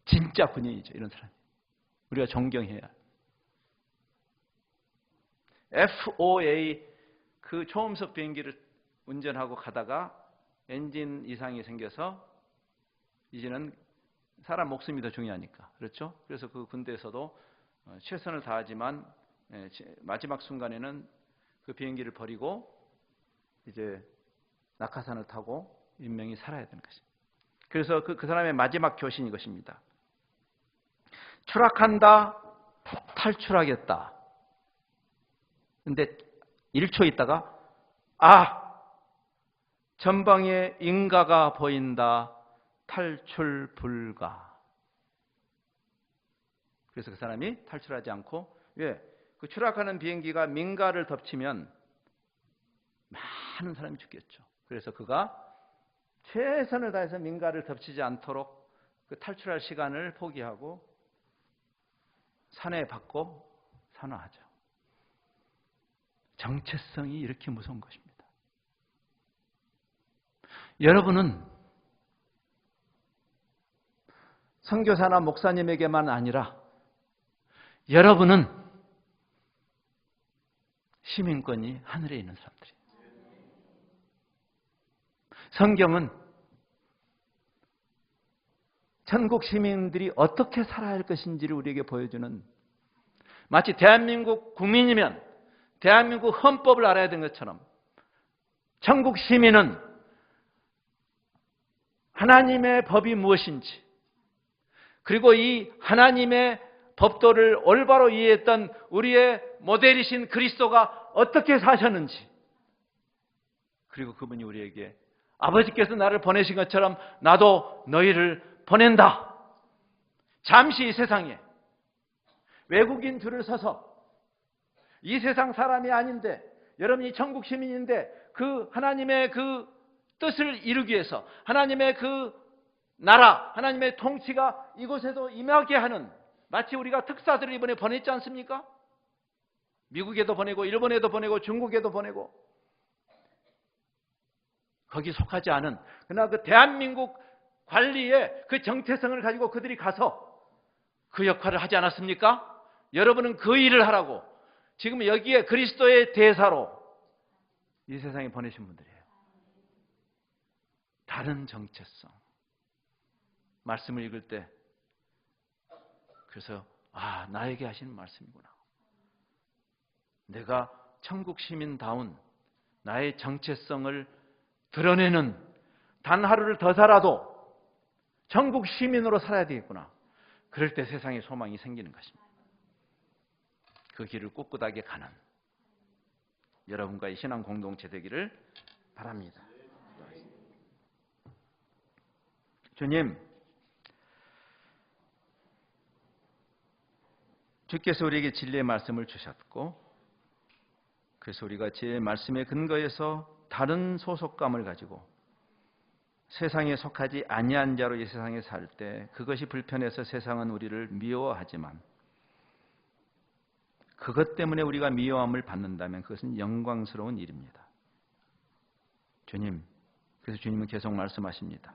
진짜 군인이죠. 이런 사람. 우리가 존경해야. FOA 그 초음속 비행기를 운전하고 가다가 엔진 이상이 생겨서 이제는 사람 목숨이 더 중요하니까. 그렇죠? 그래서 그 군대에서도 최선을 다하지만 마지막 순간에는 그 비행기를 버리고 이제 낙하산을 타고 인명이 살아야 되는 것입니다. 그래서 그 사람의 마지막 교신이 이것입니다. 추락한다, 탈출하겠다. 근데 1초 있다가 전방에 인가가 보인다. 탈출 불가. 그래서 그 사람이 탈출하지 않고 왜? 그 추락하는 비행기가 민가를 덮치면 많은 사람이 죽겠죠. 그래서 그가 최선을 다해서 민가를 덮치지 않도록 그 탈출할 시간을 포기하고 산에 받고 산화하죠. 정체성이 이렇게 무서운 것입니다. 여러분은 선교사나 목사님에게만 아니라 여러분은 시민권이 하늘에 있는 사람들이에요. 성경은 천국 시민들이 어떻게 살아야 할 것인지를 우리에게 보여주는, 마치 대한민국 국민이면 대한민국 헌법을 알아야 되는 것처럼 천국 시민은 하나님의 법이 무엇인지, 그리고 이 하나님의 법도를 올바로 이해했던 우리의 모델이신 그리스도가 어떻게 사셨는지, 그리고 그분이 우리에게 아버지께서 나를 보내신 것처럼 나도 너희를 보낸다. 잠시 이 세상에 외국인 줄을 서서 이 세상 사람이 아닌데 여러분이 천국 시민인데 그 하나님의 그 뜻을 이루기 위해서 하나님의 그 나라, 하나님의 통치가 이곳에도 임하게 하는, 마치 우리가 특사들을 이번에 보냈지 않습니까? 미국에도 보내고 일본에도 보내고 중국에도 보내고 거기 속하지 않은, 그러나 그 대한민국 관리의 그 정체성을 가지고 그들이 가서 그 역할을 하지 않았습니까? 여러분은 그 일을 하라고 지금 여기에 그리스도의 대사로 이 세상에 보내신 분들이에요. 다른 정체성. 말씀을 읽을 때 그래서 나에게 하시는 말씀이구나. 내가 천국 시민다운 나의 정체성을 드러내는 단 하루를 더 살아도 천국 시민으로 살아야 되겠구나. 그럴 때 세상에 소망이 생기는 것입니다. 그 길을 꿋꿋하게 가는 여러분과의 신앙 공동체 되기를 바랍니다. 주님, 주께서 우리에게 진리의 말씀을 주셨고, 그래서 우리가 제 말씀에 근거해서 다른 소속감을 가지고 세상에 속하지 아니한 자로 이 세상에 살 때 그것이 불편해서 세상은 우리를 미워하지만, 그것 때문에 우리가 미워함을 받는다면 그것은 영광스러운 일입니다. 주님, 그래서 주님은 계속 말씀하십니다.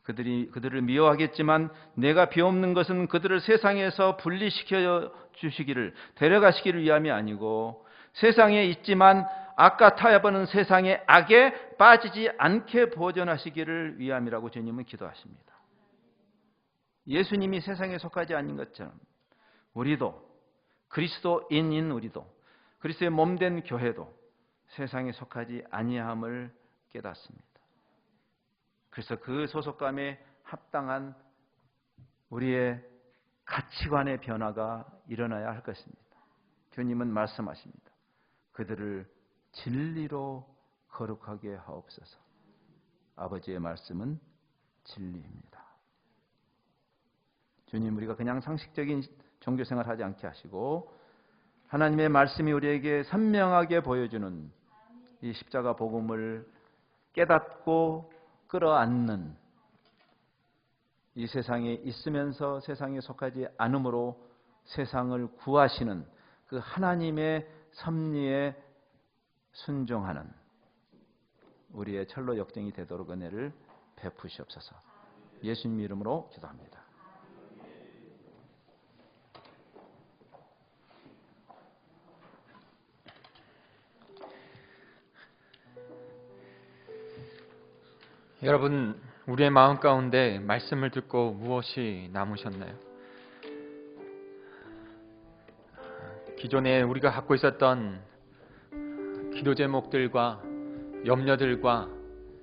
그들을 미워하겠지만 내가 비옵는 것은 그들을 세상에서 분리시켜 주시기를, 데려가시기를 위함이 아니고 세상에 있지만 악과 타협하는 세상의 악에 빠지지 않게 보존하시기를 위함이라고 주님은 기도하십니다. 예수님이 세상에 속하지 않는 것처럼 우리도, 그리스도인인 우리도, 그리스도의 몸된 교회도 세상에 속하지 아니함을 깨닫습니다. 그래서 그 소속감에 합당한 우리의 가치관의 변화가 일어나야 할 것입니다. 주님은 말씀하십니다. 그들을 진리로 거룩하게 하옵소서. 아버지의 말씀은 진리입니다. 주님, 우리가 그냥 상식적인 종교생활 하지 않게 하시고 하나님의 말씀이 우리에게 선명하게 보여주는 이 십자가 복음을 깨닫고 끌어안는, 이 세상에 있으면서 세상에 속하지 않음으로 세상을 구하시는 그 하나님의 섭리에 순종하는 우리의 철로 역정이 되도록 은혜를 베푸시옵소서. 예수님 이름으로 기도합니다. 여러분, 우리의 마음 가운데 말씀을 듣고 무엇이 남으셨나요? 기존에 우리가 갖고 있었던 기도 제목들과 염려들과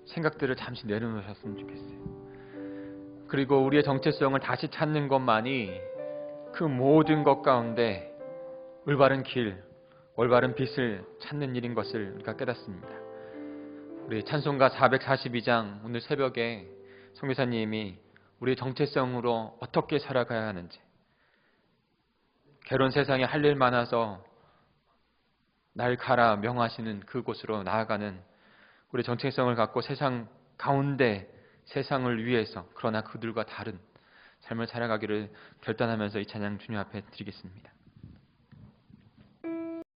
생각들을 잠시 내려놓으셨으면 좋겠어요. 그리고 우리의 정체성을 다시 찾는 것만이 그 모든 것 가운데 올바른 길, 올바른 빛을 찾는 일인 것을 우리가 깨닫습니다. 우리 찬송가 442장 오늘 새벽에 선교사님이 우리의 정체성으로 어떻게 살아가야 하는지, 괴로운 세상에 할 일 많아서 날 가라 명하시는 그곳으로 나아가는 우리 정체성을 갖고 세상 가운데 세상을 위해서 그러나 그들과 다른 삶을 살아가기를 결단하면서 이 찬양 주님 앞에 드리겠습니다.